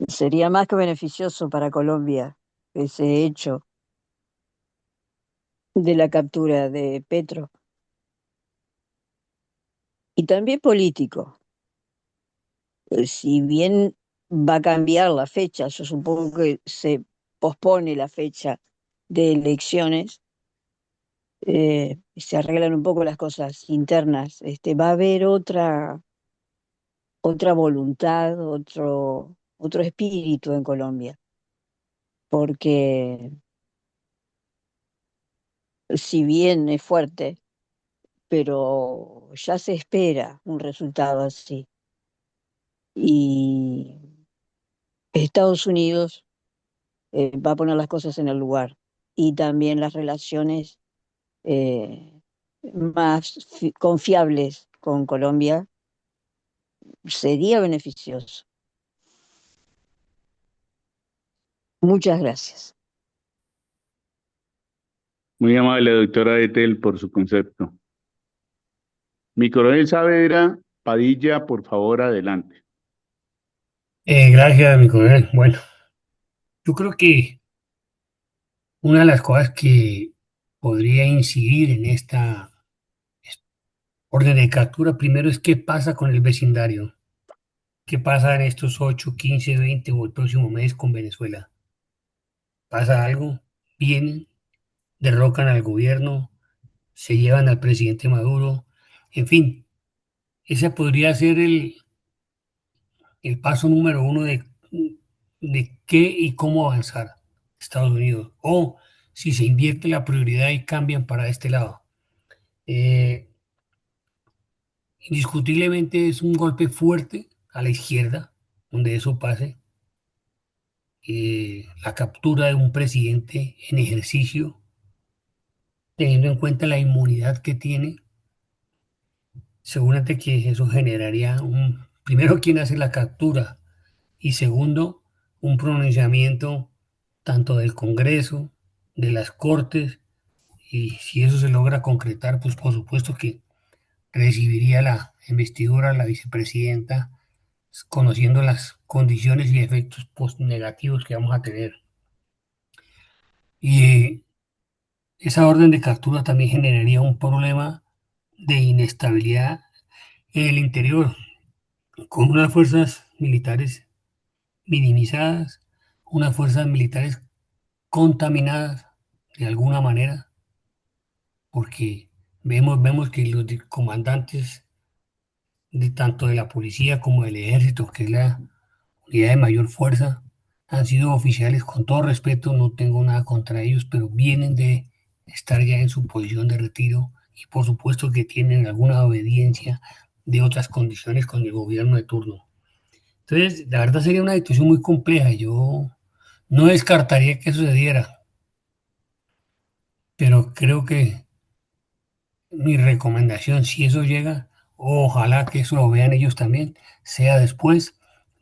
S4: Sería más que beneficioso para Colombia ese hecho de la captura de Petro. Y también político. Si bien va a cambiar la fecha, yo supongo que se pospone la fecha de elecciones, se arreglan un poco las cosas internas, va a haber otra voluntad, otro espíritu en Colombia, porque si bien es fuerte, pero ya se espera un resultado así. Y Estados Unidos va a poner las cosas en el lugar y también las relaciones más confiables con Colombia sería beneficioso. Muchas gracias.
S2: Muy amable, doctora Etel, por su concepto. Mi coronel Saavedra Padilla, por favor, adelante.
S5: Gracias, mi coronel. Bueno, yo creo que una de las cosas que podría incidir en esta orden de captura primero es qué pasa con el vecindario, qué pasa en estos 8, 15, 20 o el próximo mes con Venezuela. ¿Pasa algo? Vienen, derrocan al gobierno, se llevan al presidente Maduro, en fin, ese podría ser el paso número uno de qué y cómo avanzar Estados Unidos, o si se invierte la prioridad y cambian para este lado. Indiscutiblemente es un golpe fuerte a la izquierda, donde eso pase. La captura de un presidente en ejercicio, teniendo en cuenta la inmunidad que tiene, seguramente que eso generaría primero, quién hace la captura y segundo, un pronunciamiento tanto del Congreso, de las Cortes, y si eso se logra concretar, pues por supuesto que recibiría la investidura la vicepresidenta, conociendo las condiciones y efectos negativos que vamos a tener. Y esa orden de captura también generaría un problema de inestabilidad en el interior, con unas fuerzas militares minimizadas, unas fuerzas militares contaminadas de alguna manera, porque vemos que los comandantes de tanto de la policía como del ejército, que es la unidad de mayor fuerza, han sido oficiales, con todo respeto, no tengo nada contra ellos, pero vienen de estar ya en su posición de retiro y por supuesto que tienen alguna obediencia de otras condiciones con el gobierno de turno. Entonces, la verdad sería una situación muy compleja. Yo No descartaría que sucediera, pero creo que mi recomendación, si eso llega, ojalá que eso lo vean ellos también, sea después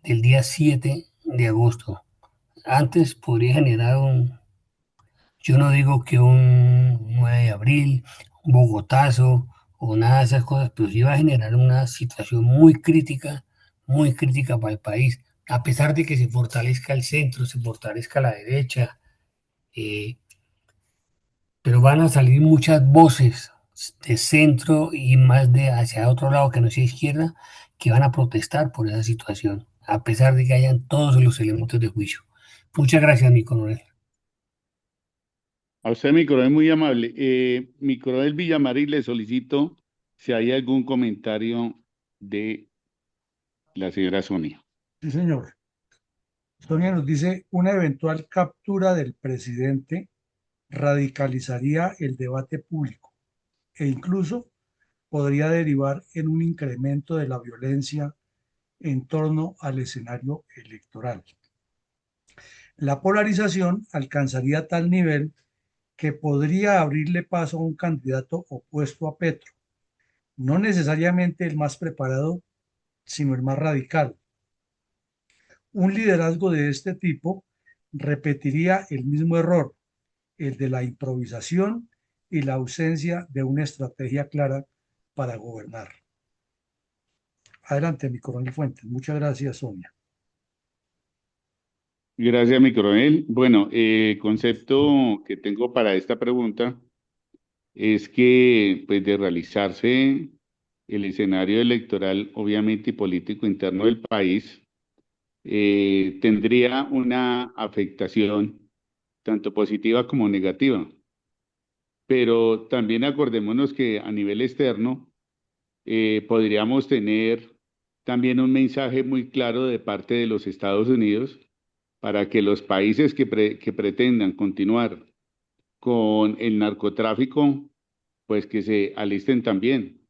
S5: del día 7 de agosto. Antes podría generar yo no digo que un 9 de abril, un Bogotazo o nada de esas cosas, pero sí va a generar una situación muy crítica para el país, a pesar de que se fortalezca el centro, se fortalezca la derecha, eh, pero van a salir muchas voces de centro y más de hacia otro lado que no sea izquierda, que van a protestar por esa situación, a pesar de que hayan todos los elementos de juicio. Muchas gracias, mi coronel.
S2: A usted, mi coronel, muy amable. Mi coronel Villamarín, le solicito si hay algún comentario de la señora Sonia.
S1: Sí, señor. Sonia nos dice, una eventual captura del presidente radicalizaría el debate público e incluso podría derivar en un incremento de la violencia en torno al escenario electoral. La polarización alcanzaría tal nivel que podría abrirle paso a un candidato opuesto a Petro, no necesariamente el más preparado, sino el más radical. Un liderazgo de este tipo repetiría el mismo error, el de la improvisación y la ausencia de una estrategia clara para gobernar. Adelante, mi coronel Fuentes. Muchas gracias, Sonia.
S2: Gracias, mi coronel. Bueno, el concepto que tengo para esta pregunta es que, pues, de realizarse el escenario electoral, obviamente, y político interno del país, tendría una afectación tanto positiva como negativa. Pero también acordémonos que a nivel externo podríamos tener también un mensaje muy claro de parte de los Estados Unidos para que los países que pretendan continuar con el narcotráfico, pues que se alisten también.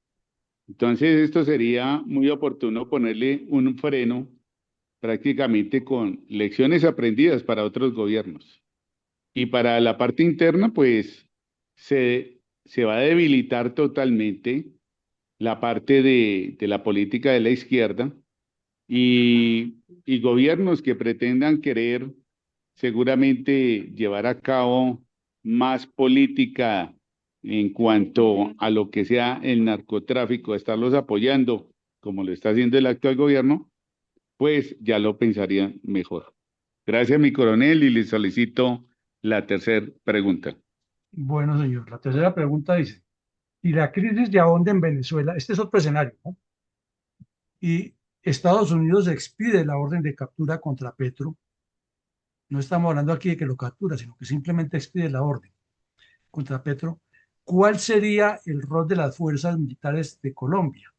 S2: Entonces, esto sería muy oportuno ponerle un freno prácticamente con lecciones aprendidas para otros gobiernos. Y para la parte interna, pues se va a debilitar totalmente la parte de la política de la izquierda y gobiernos que pretendan querer seguramente llevar a cabo más política en cuanto a lo que sea el narcotráfico, estarlos apoyando, como lo está haciendo el actual gobierno, pues ya lo pensarían mejor. Gracias, mi coronel, y le solicito la tercera pregunta.
S1: Bueno, señor, la tercera pregunta dice, si la crisis ya ahonda en Venezuela, este es otro escenario, ¿no? Y Estados Unidos expide la orden de captura contra Petro, no estamos hablando aquí de que lo captura, sino que simplemente expide la orden contra Petro, ¿cuál sería el rol de las fuerzas militares de Colombia?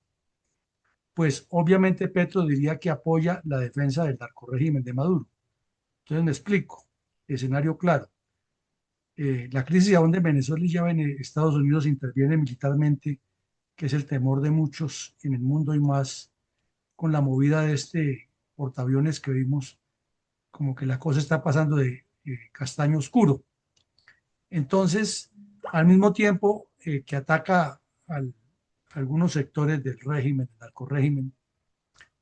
S1: Pues obviamente Petro diría que apoya la defensa del narcorrégimen de Maduro. Entonces me explico, escenario claro. La crisis aún de Venezuela y ya Estados Unidos interviene militarmente, que es el temor de muchos en el mundo y más con la movida de este portaaviones que vimos, como que la cosa está pasando de castaño oscuro. Entonces, al mismo tiempo que ataca a algunos sectores del régimen, del narcorrégimen,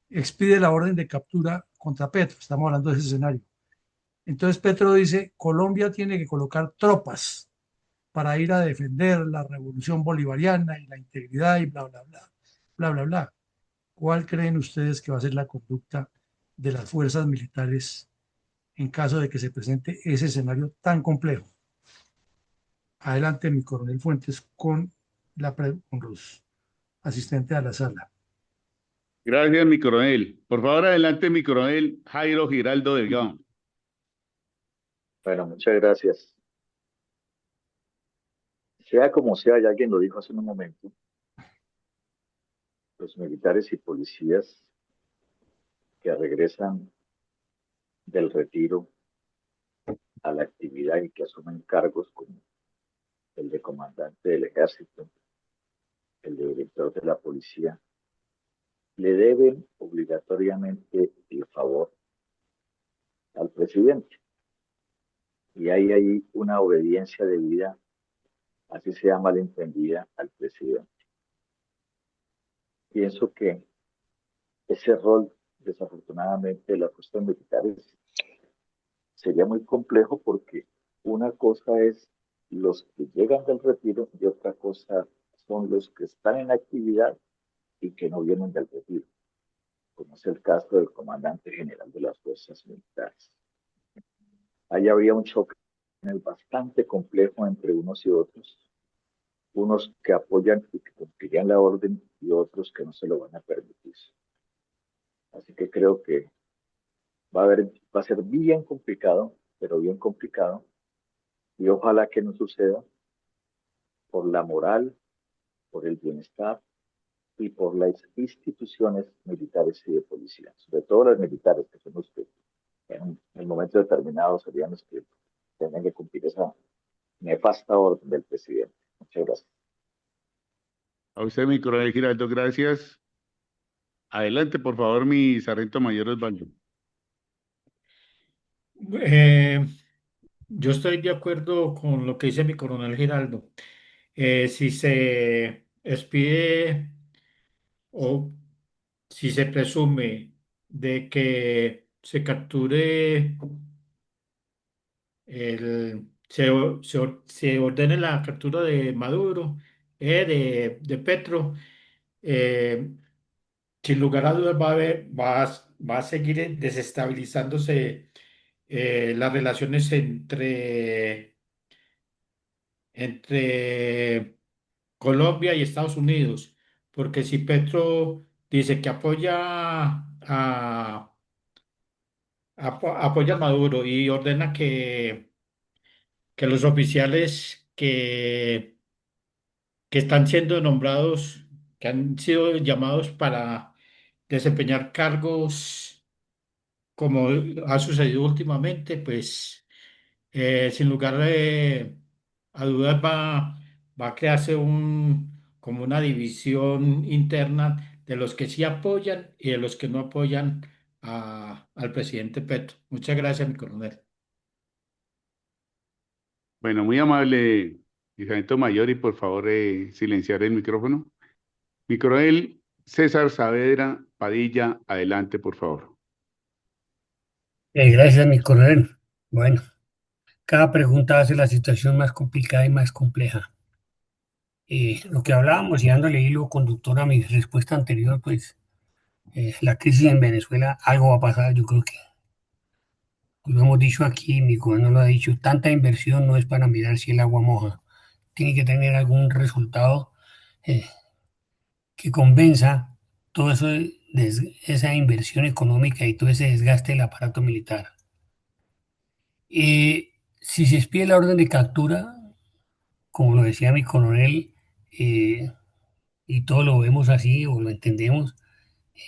S1: expide la orden de captura contra Petro. Estamos hablando de ese escenario. Entonces Petro dice, Colombia tiene que colocar tropas para ir a defender la revolución bolivariana y la integridad y bla, bla, bla, bla, bla, bla. ¿Cuál creen ustedes que va a ser la conducta de las fuerzas militares en caso de que se presente ese escenario tan complejo? Adelante, mi coronel Fuentes, con los asistentes a la sala.
S2: Gracias, mi coronel. Por favor, adelante, mi coronel Jairo Giraldo Delgado.
S3: Bueno, muchas gracias. Sea como sea, ya alguien lo dijo hace un momento, los militares y policías que regresan del retiro a la actividad y que asumen cargos como el de comandante del ejército, el de director de la policía, le deben obligatoriamente el favor al presidente. y hay ahí una obediencia debida, así sea malentendida, al presidente. Pienso que ese rol, desafortunadamente, de las fuerzas militares sería muy complejo porque una cosa es los que llegan del retiro y otra cosa son los que están en actividad y que no vienen del retiro, como es el caso del comandante general de las fuerzas militares. Ahí habría un choque bastante complejo entre unos y otros, unos que apoyan y que cumplirían la orden y otros que no se lo van a permitir. Así que creo que va a ser bien complicado, pero bien complicado, y ojalá que no suceda por la moral, por el bienestar y por las instituciones militares y de policía, sobre todo las militares, que son los que en el momento determinado serían los que tienen que cumplir esa nefasta orden del presidente. Muchas gracias.
S2: A usted, mi coronel Giraldo, gracias. Adelante, por favor, mi sargento mayor Osvaldo.
S8: Eh, yo estoy de acuerdo con lo que dice mi coronel Giraldo. Si se expide o si se presume de que se capture se ordene la captura de Maduro, de Petro, eh, sin lugar a dudas va a seguir desestabilizándose las relaciones entre Colombia y Estados Unidos, porque si Petro dice que apoya a Maduro y ordena que los oficiales que están siendo nombrados, que han sido llamados para desempeñar cargos como ha sucedido últimamente, pues sin lugar a dudas va a crearse como una división interna de los que sí apoyan y de los que no apoyan al presidente Petro. Muchas gracias, mi coronel.
S2: Bueno, muy amable, mi sargento mayor, y por favor, silenciar el micrófono. Mi coronel César Saavedra Padilla, adelante, por favor.
S5: Gracias, mi coronel. Bueno, cada pregunta hace la situación más complicada y más compleja. Lo que hablábamos y dándole hilo conductor a mi respuesta anterior, pues la crisis en Venezuela, algo va a pasar, yo creo que lo hemos dicho aquí, mi gobierno lo ha dicho, tanta inversión no es para mirar si el agua moja, tiene que tener algún resultado eh, que convenza todo eso, esa inversión económica y todo ese desgaste del aparato militar. Si se expide la orden de captura, como lo decía mi coronel, eh, y todo lo vemos así o lo entendemos,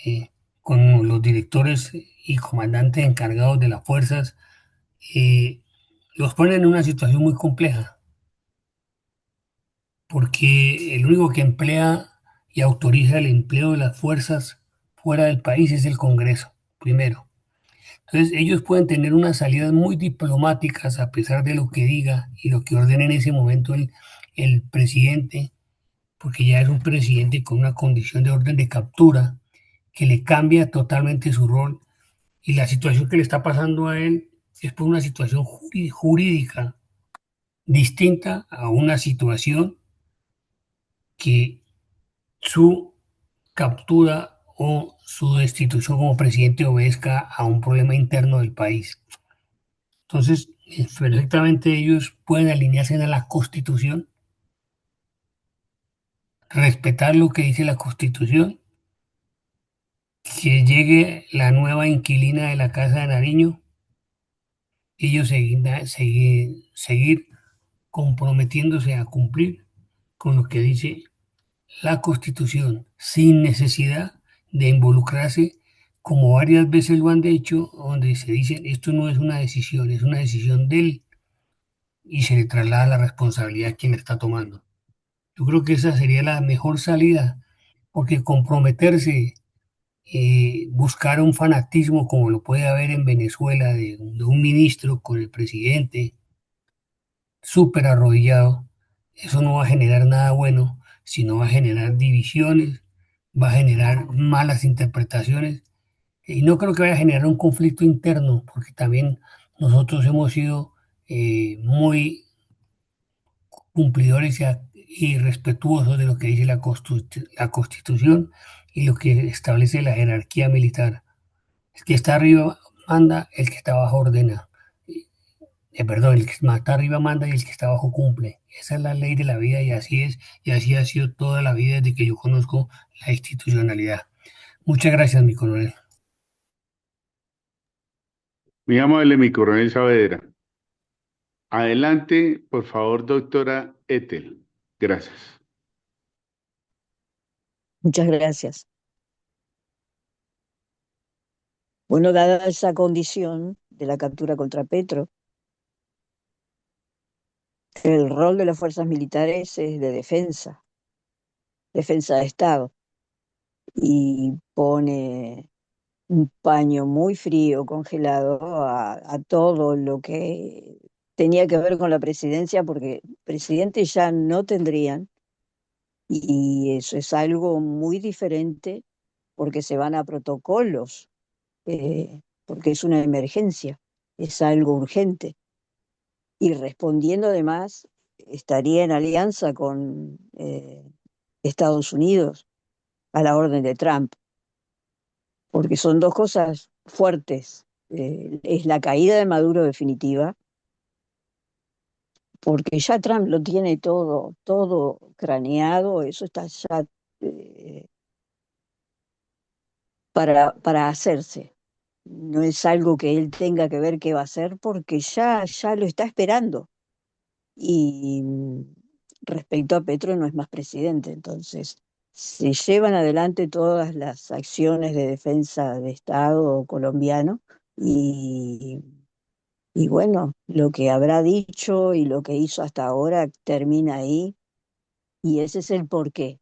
S5: eh, con los directores y comandantes encargados de las fuerzas, los ponen en una situación muy compleja, porque el único que emplea y autoriza el empleo de las fuerzas fuera del país es el Congreso, primero. Entonces ellos pueden tener unas salidas muy diplomáticas a pesar de lo que diga y lo que ordene en ese momento el presidente, porque ya es un presidente con una condición de orden de captura que le cambia totalmente su rol, y la situación que le está pasando a él es por una situación jurídica distinta a una situación que su captura o su destitución como presidente obedezca a un problema interno del país. Entonces, perfectamente ellos pueden alinearse a la Constitución, respetar lo que dice la Constitución, que llegue la nueva inquilina de la Casa de Nariño, ellos seguir comprometiéndose a cumplir con lo que dice la Constitución, sin necesidad de involucrarse, como varias veces lo han hecho, donde se dice esto no es una decisión, es una decisión de él, y se le traslada la responsabilidad a quien la está tomando. Yo creo que esa sería la mejor salida, porque comprometerse, buscar un fanatismo como lo puede haber en Venezuela de un ministro con el presidente, súper arrodillado, eso no va a generar nada bueno, sino va a generar divisiones, va a generar malas interpretaciones y no creo que vaya a generar un conflicto interno, porque también nosotros hemos sido muy cumplidores y respetuosos de lo que dice la Constitución y lo que establece la jerarquía militar. El que está arriba manda, el que está abajo ordena. Perdón, el que está arriba manda y el que está abajo cumple. Esa es la ley de la vida y así es, y así ha sido toda la vida desde que yo conozco la institucionalidad. Muchas gracias, mi coronel.
S2: Muy amable, mi coronel Saavedra. Adelante, por favor, doctora Ethel. Gracias.
S4: Muchas gracias. Bueno, dada esa condición de la captura contra Petro, el rol de las fuerzas militares es de defensa de Estado, y pone un paño muy frío, congelado, a todo lo que tenía que ver con la presidencia, porque presidente ya no tendrían, y eso es algo muy diferente, porque se van a protocolos, porque es una emergencia, es algo urgente. Y respondiendo además, estaría en alianza con Estados Unidos a la orden de Trump, porque son dos cosas fuertes. Es la caída de Maduro definitiva, porque ya Trump lo tiene todo craneado, eso está ya eh, para hacerse. No es algo que él tenga que ver qué va a hacer, porque ya lo está esperando. Y respecto a Petro, no es más presidente, entonces se llevan adelante todas las acciones de defensa de Estado colombiano, y, y bueno, lo que habrá dicho y lo que hizo hasta ahora termina ahí, y ese es el porqué,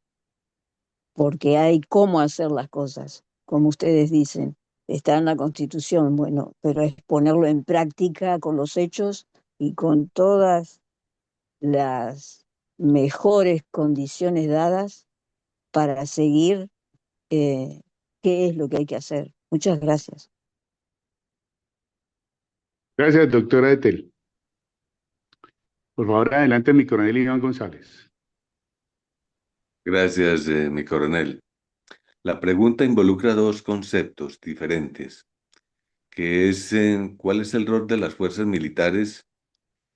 S4: porque hay cómo hacer las cosas, como ustedes dicen, está en la Constitución, bueno, pero es ponerlo en práctica con los hechos y con todas las mejores condiciones dadas para seguir qué es lo que hay que hacer. Muchas gracias.
S2: Gracias, doctora Ethel. Por favor, adelante, mi coronel Iván González.
S6: Gracias, mi coronel. La pregunta involucra dos conceptos diferentes, que es ¿cuál es el rol de las fuerzas militares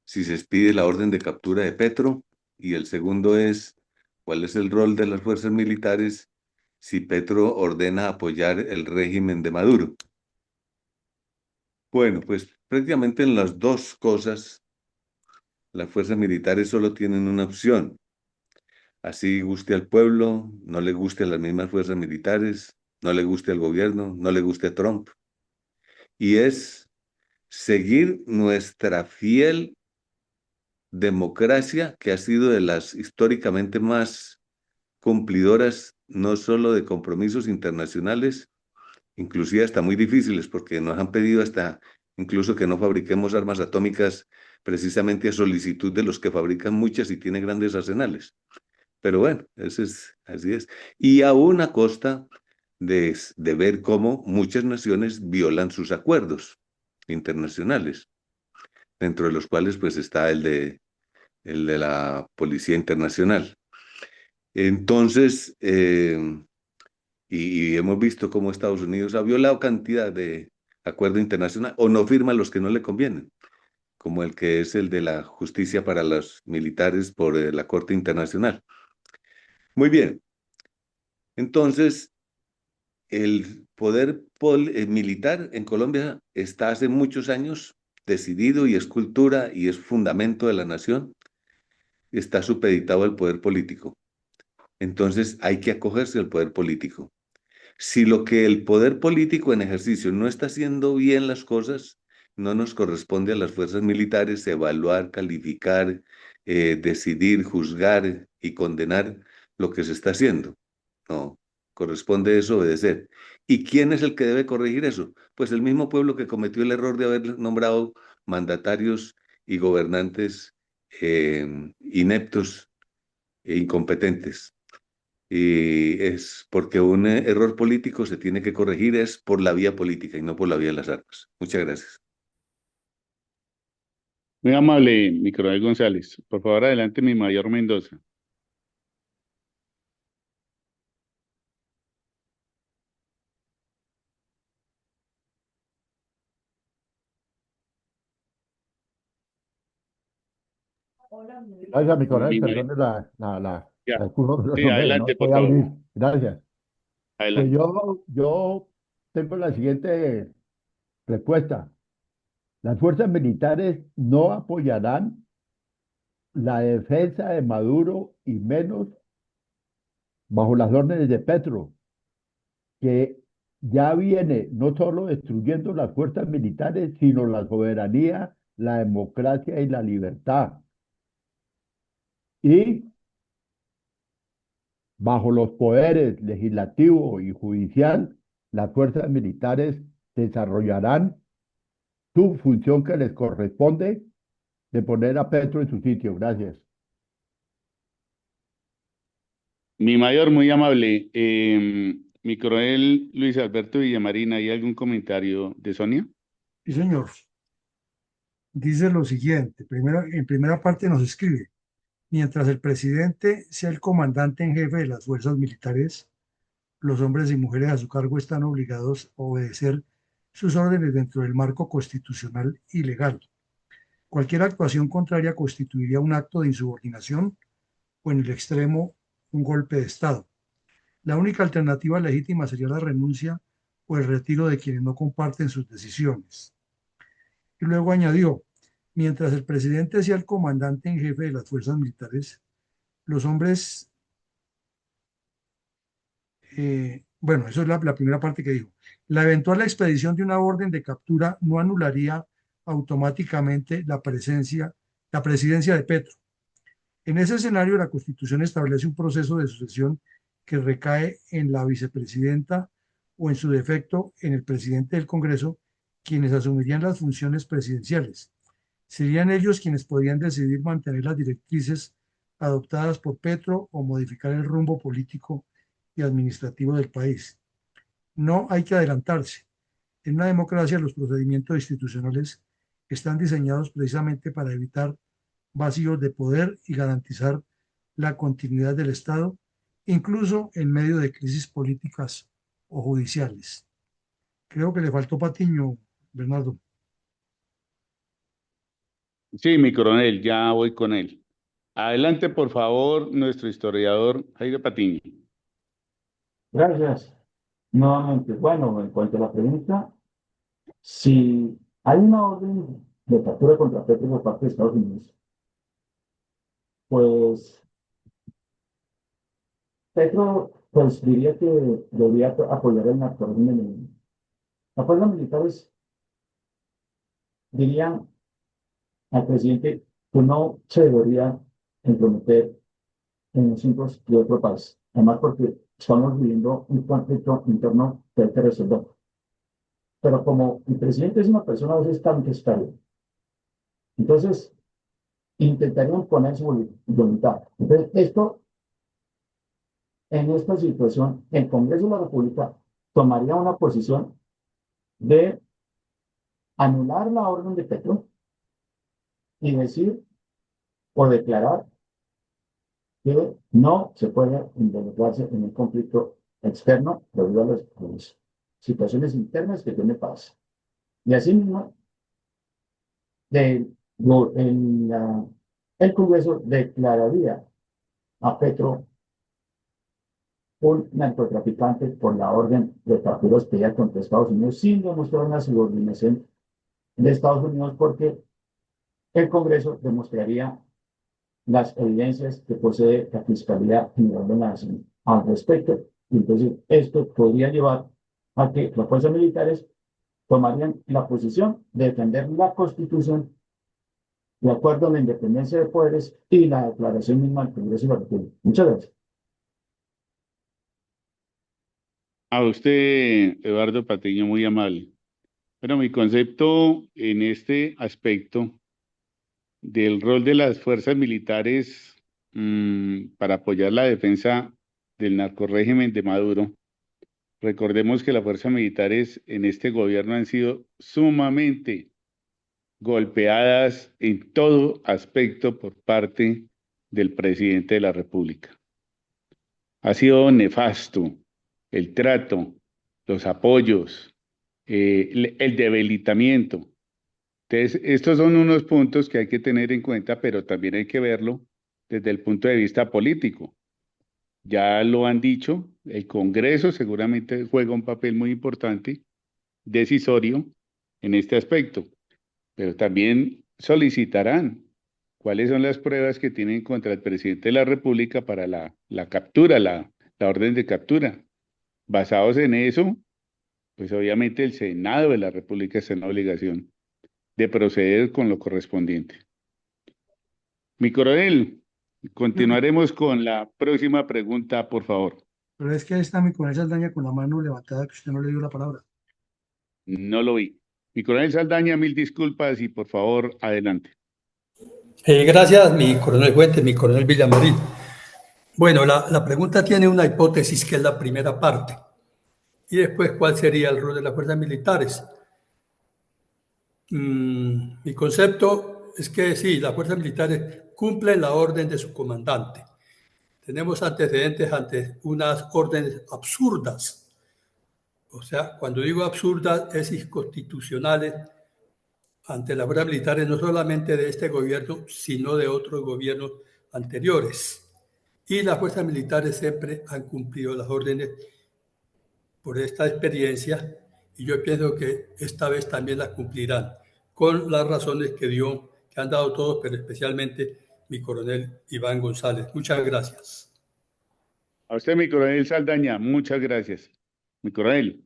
S6: si se expide la orden de captura de Petro? Y el segundo es ¿cuál es el rol de las fuerzas militares si Petro ordena apoyar el régimen de Maduro? Bueno, pues prácticamente en las dos cosas, las fuerzas militares solo tienen una opción. Así guste al pueblo, no le guste a las mismas fuerzas militares, no le guste al gobierno, no le guste a Trump. Y es seguir nuestra fiel democracia, que ha sido de las históricamente más cumplidoras, no solo de compromisos internacionales, inclusive hasta muy difíciles, porque nos han pedido hasta incluso que no fabriquemos armas atómicas precisamente a solicitud de los que fabrican muchas y tienen grandes arsenales. Pero bueno, así es. Y aún a costa de ver cómo muchas naciones violan sus acuerdos internacionales, dentro de los cuales pues está el de la Policía Internacional. Entonces, y hemos visto cómo Estados Unidos ha violado cantidad de acuerdos internacionales o no firma los que no le convienen, como el que es el de la justicia para los militares por la Corte Internacional. Muy bien, entonces el poder militar en Colombia está hace muchos años decidido y es cultura y es fundamento de la nación, está supeditado al poder político. Entonces hay que acogerse al poder político. Si lo que el poder político en ejercicio no está haciendo bien las cosas, no nos corresponde a las fuerzas militares evaluar, calificar, decidir, juzgar y condenar lo que se está haciendo. No, corresponde eso obedecer. ¿Y quién es el que debe corregir eso? Pues el mismo pueblo que cometió el error de haber nombrado mandatarios y gobernantes ineptos e incompetentes. Y es porque un error político se tiene que corregir es por la vía política y no por la vía de las armas. Muchas gracias.
S2: Muy amable, mi coronel González. Por favor, adelante, mi mayor Mendoza.
S7: Gracias, mi coronel.
S2: Mi ma-
S7: Perdone
S2: ya.
S7: la excusa, pero
S2: Sí,
S7: no
S2: adelante, por
S7: puede abrir.
S2: favor.
S7: Gracias. Pues
S2: Adelante.
S7: yo tengo la siguiente respuesta. Las fuerzas militares no apoyarán la defensa de Maduro y menos bajo las órdenes de Petro, que ya viene no solo destruyendo las fuerzas militares, sino la soberanía, la democracia y la libertad. Y bajo los poderes legislativo y judicial, las fuerzas militares desarrollarán su función que les corresponde de poner a Petro en su sitio. Gracias.
S2: Mi mayor, muy amable. Mi coronel Luis Alberto Villamarín, ¿hay algún comentario de Sonia?
S1: Sí, señor. Dice lo siguiente, primero, en primera parte nos escribe, mientras el presidente sea el comandante en jefe de las fuerzas militares, los hombres y mujeres a su cargo están obligados a obedecer sus órdenes dentro del marco constitucional y legal. Cualquier actuación contraria constituiría un acto de insubordinación o, en el extremo, un golpe de Estado. La única alternativa legítima sería la renuncia o el retiro de quienes no comparten sus decisiones. Y luego añadió, mientras el presidente sea el comandante en jefe de las fuerzas militares, los hombres, bueno, eso es la primera parte que dijo. La eventual expedición de una orden de captura no anularía automáticamente la presidencia de Petro. En ese escenario, la Constitución establece un proceso de sucesión que recae en la vicepresidenta o, en su defecto, en el presidente del Congreso, quienes asumirían las funciones presidenciales. Serían ellos quienes podrían decidir mantener las directrices adoptadas por Petro o modificar el rumbo político y administrativo del país. No hay que adelantarse. En una democracia, los procedimientos institucionales están diseñados precisamente para evitar vacíos de poder y garantizar la continuidad del Estado, incluso en medio de crisis políticas o judiciales. Creo que le faltó Patiño, Bernardo.
S2: Sí, mi coronel, ya voy con él. Adelante, por favor, nuestro historiador Jairo Patiño.
S10: Gracias. Nuevamente, bueno, en cuanto a la pregunta, si hay una orden de captura contra Petro por parte de Estados Unidos, pues Petro pues diría que debería apoyar el narcorégimen. Las fuerzas militares dirían al presidente que no se debería entrometer en asuntos de otro país. Además, porque estamos viviendo un conflicto interno que hay que resolver. Pero como el presidente es una persona a veces tan estable, entonces intentarían poner su voluntad. Entonces, en esta situación, el Congreso de la República tomaría una posición de anular la orden de Petro y decir o declarar que no se puede involucrarse en un conflicto externo debido a las situaciones internas que tiene paz. Y asimismo, el, el Congreso declararía a Petro un narcotraficante por la orden de captura expedida contra Estados Unidos sin demostrar una subordinación de Estados Unidos porque el Congreso demostraría las evidencias que posee la Fiscalía General de la Nación al respecto. Y entonces esto podría llevar a que las fuerzas militares tomarían la posición de defender la Constitución de acuerdo a la independencia de poderes y la declaración misma del Congreso de la República. Muchas gracias.
S2: A usted, Eduardo Patiño, muy amable. Bueno, mi concepto en este aspecto del rol de las fuerzas militares para apoyar la defensa del narcorrégimen de Maduro. Recordemos que las fuerzas militares en este gobierno han sido sumamente golpeadas en todo aspecto por parte del presidente de la República. Ha sido nefasto el trato, los apoyos, el debilitamiento. Entonces, estos son unos puntos que hay que tener en cuenta, pero también hay que verlo desde el punto de vista político. Ya lo han dicho, el Congreso seguramente juega un papel muy importante, decisorio, en este aspecto, pero también solicitarán cuáles son las pruebas que tienen contra el presidente de la República para la captura, la orden de captura. Basados en eso, pues obviamente el Senado de la República está en la obligación de proceder con lo correspondiente. Mi coronel, continuaremos con la próxima pregunta, por favor.
S1: Pero es que ahí está mi coronel Saldaña con la mano levantada que usted no le dio la palabra.
S2: No lo vi. Mi coronel Saldaña, mil disculpas y por favor, adelante.
S9: Gracias, mi coronel Fuentes, mi coronel Villamarín. Bueno, la pregunta tiene una hipótesis que es la primera parte. Y después, ¿cuál sería el rol de las fuerzas militares? Mi concepto es que sí, las fuerzas militares cumplen la orden de su comandante. Tenemos antecedentes ante unas órdenes absurdas. O sea, cuando digo absurdas, es inconstitucionales ante las fuerzas militares, no solamente de este gobierno, sino de otros gobiernos anteriores. Y las fuerzas militares siempre han cumplido las órdenes por esta experiencia, y yo pienso que esta vez también las cumplirán, con las razones que han dado todos, pero especialmente mi coronel Iván González. Muchas gracias.
S2: A usted, mi coronel Saldaña, muchas gracias. Mi coronel,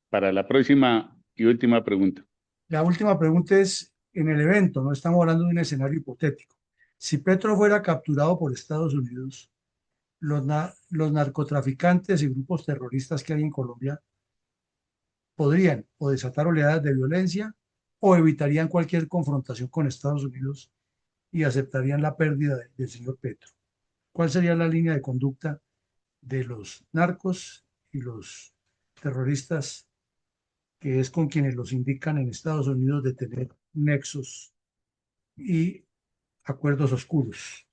S2: para la próxima y última pregunta.
S1: La última pregunta es, en el evento, no estamos hablando de un escenario hipotético. Si Petro fuera capturado por Estados Unidos, los narcotraficantes y grupos terroristas que hay en Colombia podrían o desatar oleadas de violencia o evitarían cualquier confrontación con Estados Unidos y aceptarían la pérdida del señor Petro. ¿Cuál sería la línea de conducta de los narcos y los terroristas, que es con quienes los indican en Estados Unidos de tener nexos y acuerdos oscuros?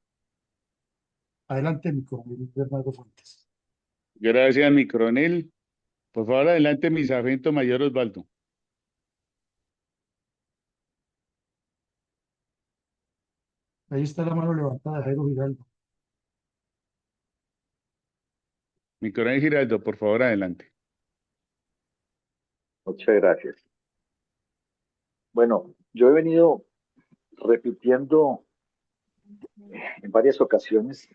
S1: Adelante, mi coronel Bernardo Fuentes.
S2: Gracias, mi coronel. Por favor, adelante, mi sargento mayor Osvaldo.
S1: Ahí está la mano levantada de Jairo Giraldo.
S2: Mi coronel Giraldo, por favor, adelante.
S3: Muchas gracias. Bueno, yo he venido repitiendo en varias ocasiones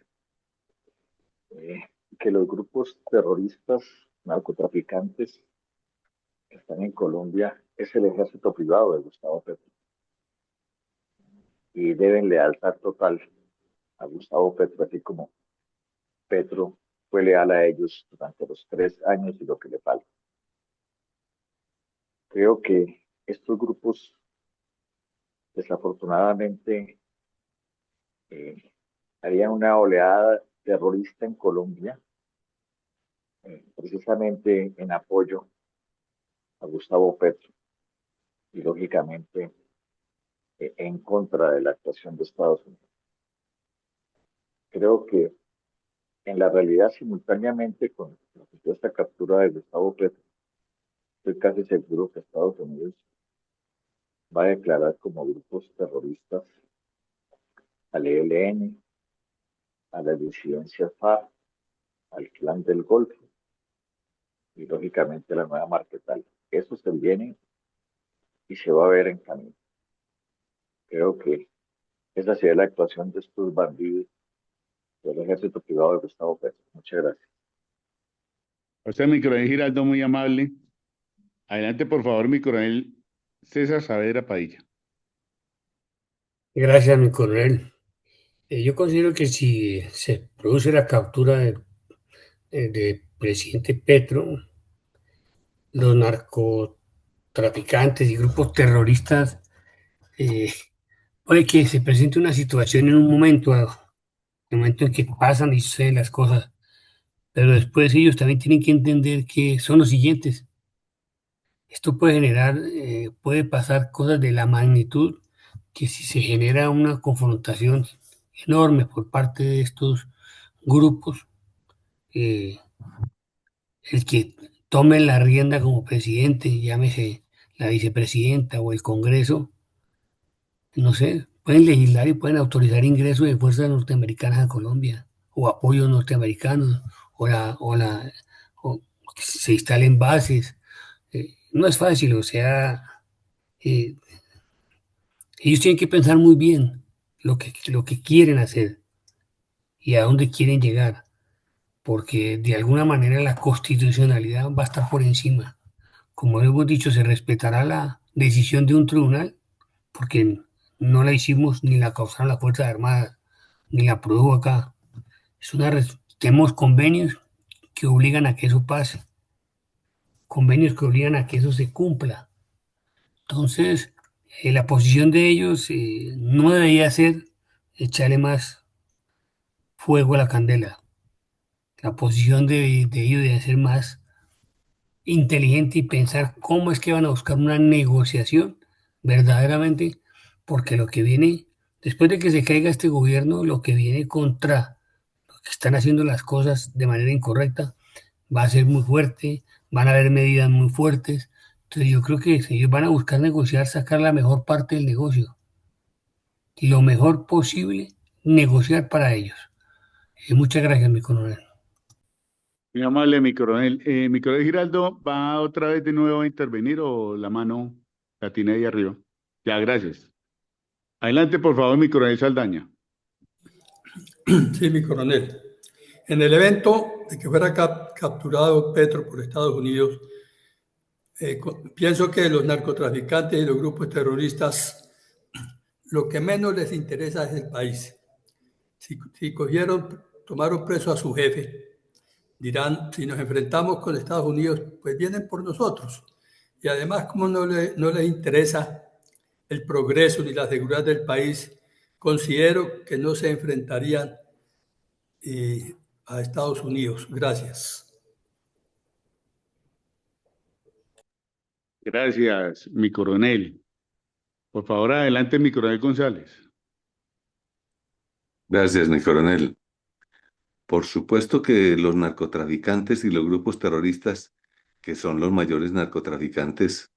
S3: que los grupos terroristas, narcotraficantes que están en Colombia es el ejército privado de Gustavo Petro y deben lealtad total a Gustavo Petro, así como Petro fue leal a ellos durante los 3 años y lo que le falta. Creo que estos grupos desafortunadamente harían una oleada terrorista en Colombia, precisamente en apoyo a Gustavo Petro y lógicamente en contra de la actuación de Estados Unidos. Creo que en la realidad, simultáneamente con la supuesta captura de Gustavo Petro, estoy casi seguro que Estados Unidos va a declarar como grupos terroristas al ELN, a la disidencia FARC, al Clan del Golfo y lógicamente a la nueva Marquetal. Eso se viene y se va a ver en camino. Creo que esa sería la actuación de estos bandidos del ejército privado de Gustavo Petro. Muchas gracias.
S2: A usted, mi coronel Giraldo, muy amable. Adelante, por favor, mi coronel César Saavedra Padilla.
S5: Gracias, mi coronel. Yo considero que si se produce la captura de presidente Petro, los narcotraficantes y grupos terroristas Puede que se presente una situación en un momento, en el momento en que pasan y suceden las cosas, pero después ellos también tienen que entender que son los siguientes. Esto puede generar, puede pasar cosas de la magnitud que si se genera una confrontación enorme por parte de estos grupos, eh, el que tome la rienda como presidente, llámese la vicepresidenta o el Congreso, no sé, pueden legislar y pueden autorizar ingresos de fuerzas norteamericanas a Colombia, o apoyos norteamericanos, o que se instalen bases. No es fácil, o sea, eh, ellos tienen que pensar muy bien lo que quieren hacer y a dónde quieren llegar, porque de alguna manera la constitucionalidad va a estar por encima. Como hemos dicho, se respetará la decisión de un tribunal, porque no la hicimos ni la causaron las Fuerzas Armadas, ni la produjo acá. Tenemos convenios que obligan a que eso pase, convenios que obligan a que eso se cumpla. Entonces, la posición de ellos no debería ser echarle más fuego a la candela. La posición de ellos debe ser más inteligente y pensar cómo es que van a buscar una negociación verdaderamente, porque lo que viene, después de que se caiga este gobierno, lo que viene contra los que están haciendo las cosas de manera incorrecta va a ser muy fuerte, van a haber medidas muy fuertes. Entonces yo creo que ellos van a buscar negociar, sacar la mejor parte del negocio y lo mejor posible negociar para ellos. Muchas gracias, mi coronel.
S2: Muy amable, mi coronel. Mi coronel Giraldo, ¿va otra vez de nuevo a intervenir o la mano la tiene ahí arriba? Ya, gracias. Adelante, por favor, mi coronel Saldaña.
S9: Sí, mi coronel. En el evento de que fuera capturado Petro por Estados Unidos, pienso que los narcotraficantes y los grupos terroristas lo que menos les interesa es el país. Si tomaron preso a su jefe, dirán, si nos enfrentamos con Estados Unidos, pues vienen por nosotros. Y además, como no les interesa el progreso ni la seguridad del país, considero que no se enfrentarían a Estados Unidos. Gracias.
S2: Gracias, mi coronel. Por favor, adelante, mi coronel González.
S6: Gracias, mi coronel. Por supuesto que los narcotraficantes y los grupos terroristas, que son los mayores narcotraficantes,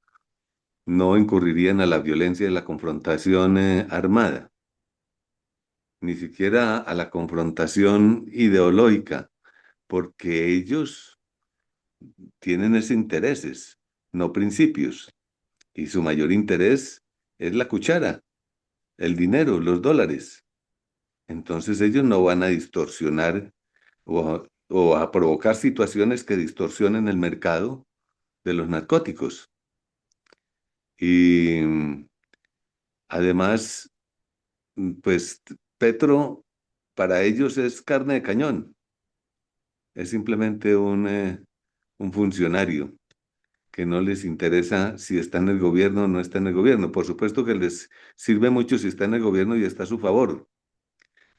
S6: no incurrirían a la violencia de la confrontación armada, ni siquiera a la confrontación ideológica, porque ellos tienen esos intereses, no principios, y su mayor interés es la cuchara, el dinero, los dólares. Entonces ellos no van a distorsionar o a provocar situaciones que distorsionen el mercado de los narcóticos. Y además, pues Petro para ellos es carne de cañón, es simplemente un funcionario que no les interesa si está en el gobierno o no está en el gobierno. Por supuesto que les sirve mucho si está en el gobierno y está a su favor,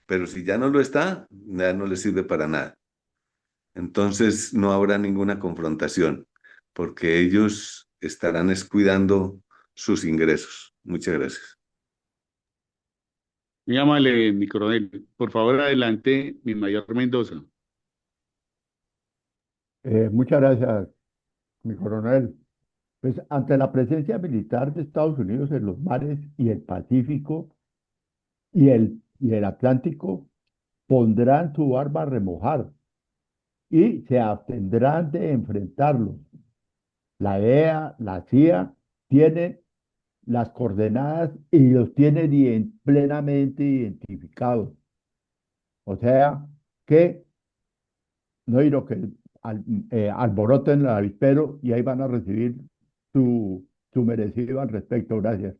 S6: pero si ya no lo está, ya no les sirve para nada. Entonces no habrá ninguna confrontación, porque ellos estarán descuidando sus ingresos. Muchas gracias.
S2: Muy amable, mi coronel. Por favor, adelante, mi mayor Mendoza.
S7: Muchas gracias, mi coronel. Pues ante la presencia militar de Estados Unidos en los mares y el Pacífico y el Atlántico, pondrán su arma a remojar y se abstendrán de enfrentarlos. La DEA, la CIA, tienen las coordenadas y los tienen plenamente identificados. O sea, que no digo que alboroten el avispero y ahí van a recibir su merecido al respecto. Gracias.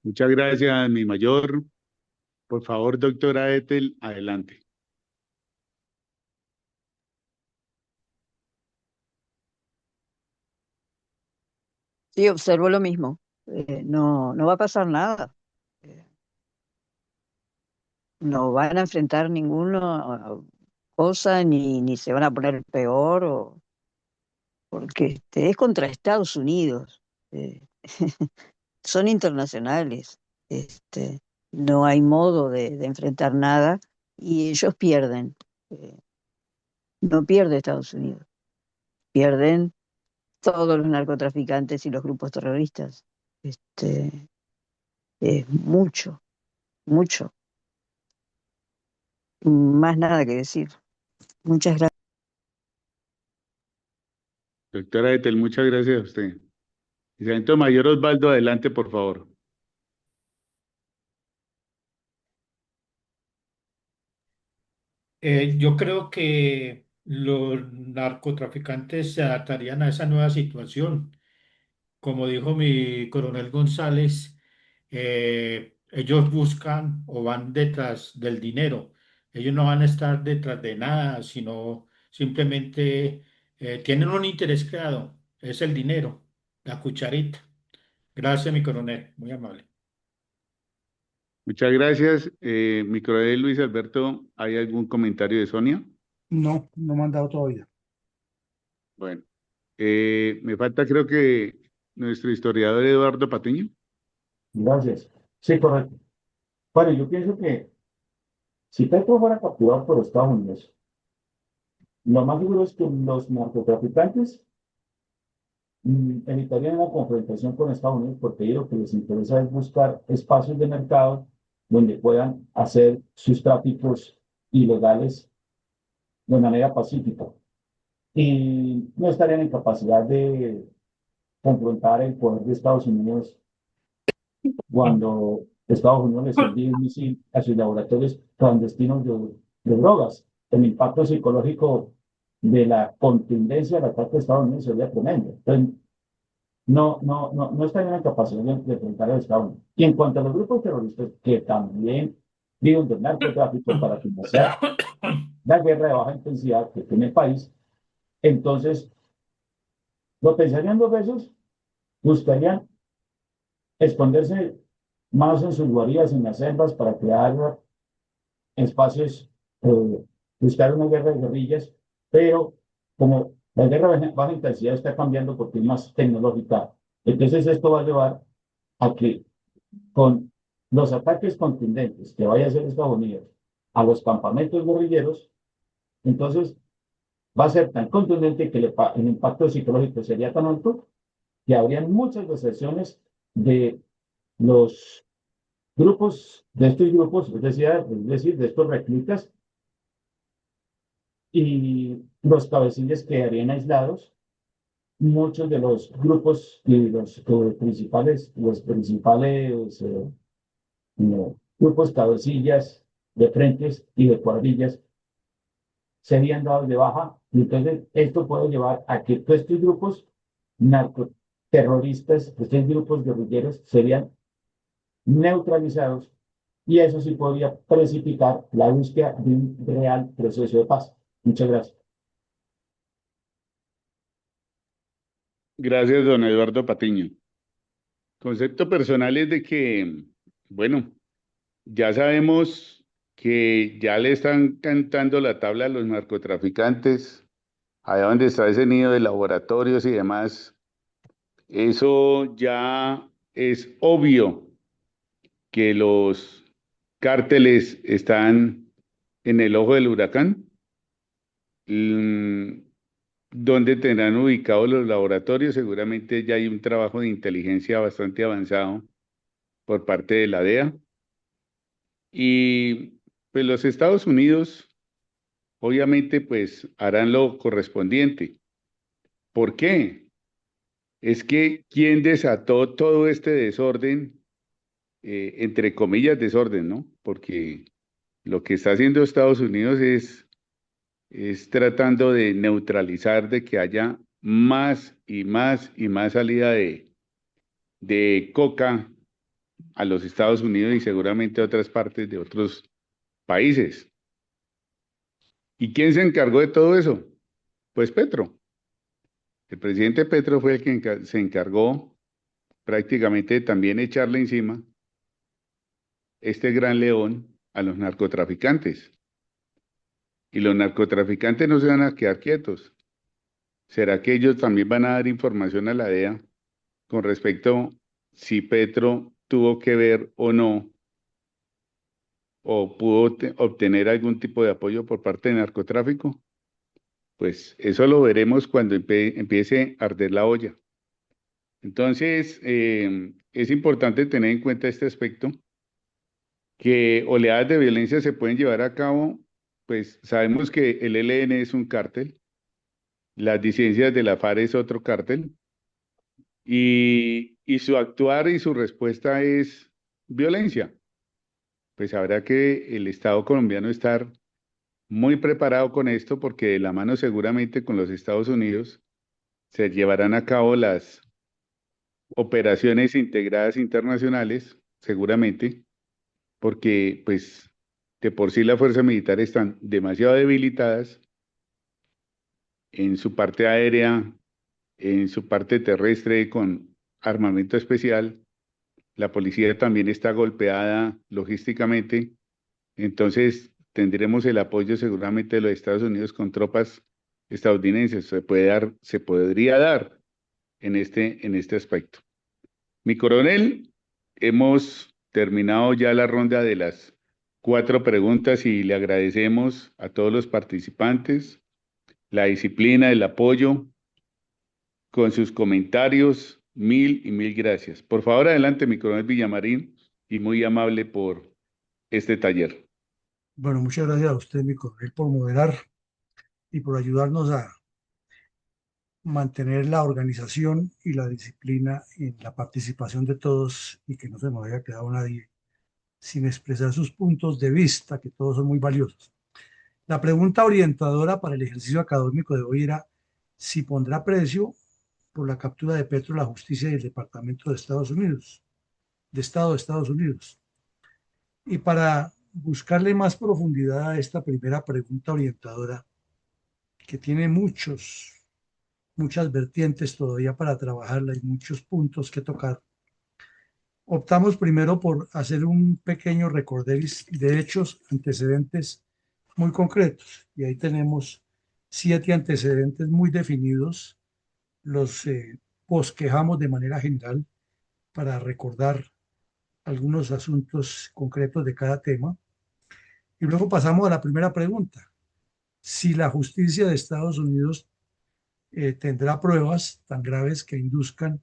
S2: Muchas gracias, mi mayor. Por favor, doctora Ethel, adelante.
S4: Sí, observo lo mismo. no va a pasar nada. Eh, no van a enfrentar ninguna cosa ni se van a poner peor porque es contra Estados Unidos. eh, Son internacionales. Este, no hay modo de enfrentar nada y ellos pierden. eh, no pierde Estados Unidos, pierden todos los narcotraficantes y los grupos terroristas. Este, es mucho, mucho. Más nada que decir. Muchas gracias.
S2: Doctora Etel, muchas gracias a usted. Y Sargento Mayor Osvaldo, adelante, por favor.
S8: Yo creo que los narcotraficantes se adaptarían a esa nueva situación. Como dijo mi coronel González, ellos buscan o van detrás del dinero. Ellos no van a estar detrás de nada, sino simplemente tienen un interés creado, es el dinero, la cucharita. Gracias, mi coronel, muy amable.
S2: Muchas gracias. Mi coronel Luis Alberto, ¿hay algún comentario de Sonia?
S1: No, no me han dado todavía.
S2: Bueno, me falta creo que nuestro historiador Eduardo Patiño.
S10: Gracias. Sí, correcto. Bueno, yo pienso que si Petro fuera capturado por Estados Unidos, lo más seguro es que los narcotraficantes evitarían la confrontación con Estados Unidos porque ellos lo que les interesa es buscar espacios de mercado donde puedan hacer sus tráficos ilegales de manera pacífica. Y no estarían en capacidad de confrontar el poder de Estados Unidos cuando Estados Unidos les envía un misil a sus laboratorios clandestinos de drogas. El impacto psicológico de la contundencia del ataque de Estados Unidos sería tremendo. Entonces, no estarían en capacidad de enfrentar a Estados Unidos. Y en cuanto a los grupos terroristas que también viven del narcotráfico para financiar la guerra de baja intensidad que tiene el país, entonces lo pensarían dos veces, buscarían esconderse más en sus guaridas, en las selvas, para crear espacios, buscar una guerra de guerrillas, pero como la guerra de baja intensidad está cambiando porque es más tecnológica, entonces esto va a llevar a que con los ataques contundentes que vaya a hacer Estados Unidos a los campamentos guerrilleros, entonces va a ser tan contundente que el impacto psicológico sería tan alto que habrían muchas deserciones de los grupos, de estos grupos, es decir, de estos reclutas, y los cabecillas quedarían aislados. Muchos de los grupos y los principales grupos cabecillas de frentes y de cuadrillas serían dados de baja. Y entonces esto puede llevar a que todos estos grupos narcoterroristas, estos grupos guerrilleros, serían neutralizados y eso sí podría precipitar la búsqueda de un real proceso de paz. Muchas gracias.
S2: Gracias, don Eduardo Patiño. Concepto personal es de que, bueno, ya sabemos que ya le están cantando la tabla a los narcotraficantes, allá donde está ese nido de laboratorios y demás. Eso ya es obvio que los cárteles están en el ojo del huracán. Donde tendrán ubicados los laboratorios, seguramente ya hay un trabajo de inteligencia bastante avanzado por parte de la DEA. Y pues los Estados Unidos, obviamente, pues harán lo correspondiente. ¿Por qué? Es que quien desató todo este desorden, entre comillas desorden, ¿no? Porque lo que está haciendo Estados Unidos es tratando de neutralizar, de que haya más y más y más salida de coca a los Estados Unidos y seguramente a otras partes de otros países. ¿Y quién se encargó de todo eso? Pues Petro. El presidente Petro fue el que se encargó prácticamente también echarle encima este gran león a los narcotraficantes. Y los narcotraficantes no se van a quedar quietos. ¿Será que ellos también van a dar información a la DEA con respecto si Petro tuvo que ver o no, o pudo obtener algún tipo de apoyo por parte del narcotráfico? Pues eso lo veremos cuando empiece a arder la olla. Entonces, es importante tener en cuenta este aspecto, que oleadas de violencia se pueden llevar a cabo, pues sabemos que el ELN es un cártel, las disidencias de la FARC es otro cártel, y su actuar y su respuesta es violencia. Pues habrá que el Estado colombiano estar muy preparado con esto, porque de la mano seguramente con los Estados Unidos se llevarán a cabo las operaciones integradas internacionales, seguramente, porque pues de por sí las fuerzas militares están demasiado debilitadas en su parte aérea, en su parte terrestre con armamento especial. La policía también está golpeada logísticamente, entonces tendremos el apoyo seguramente de los Estados Unidos con tropas estadounidenses. Se podría dar en este aspecto. Mi coronel, hemos terminado ya la ronda de las 4 preguntas y le agradecemos a todos los participantes la disciplina, el apoyo con sus comentarios. Mil y mil gracias. Por favor, adelante, mi coronel Villamarín, y muy amable por este taller.
S1: Bueno, muchas gracias a usted, mi coronel, por moderar y por ayudarnos a mantener la organización y la disciplina en la participación de todos y que no se nos haya quedado nadie sin expresar sus puntos de vista, que todos son muy valiosos. La pregunta orientadora para el ejercicio académico de hoy era si pondrá precio por la captura de Petro la justicia y el Departamento de Estados Unidos, de Estado de Estados Unidos. Y para buscarle más profundidad a esta primera pregunta orientadora, que tiene muchas vertientes todavía para trabajarla y muchos puntos que tocar, optamos primero por hacer un pequeño recorderis de hechos antecedentes muy concretos. Y ahí tenemos 7 antecedentes muy definidos. Los bosquejamos de manera general para recordar algunos asuntos concretos de cada tema. Y luego pasamos a la primera pregunta. Si la justicia de Estados Unidos tendrá pruebas tan graves que induzcan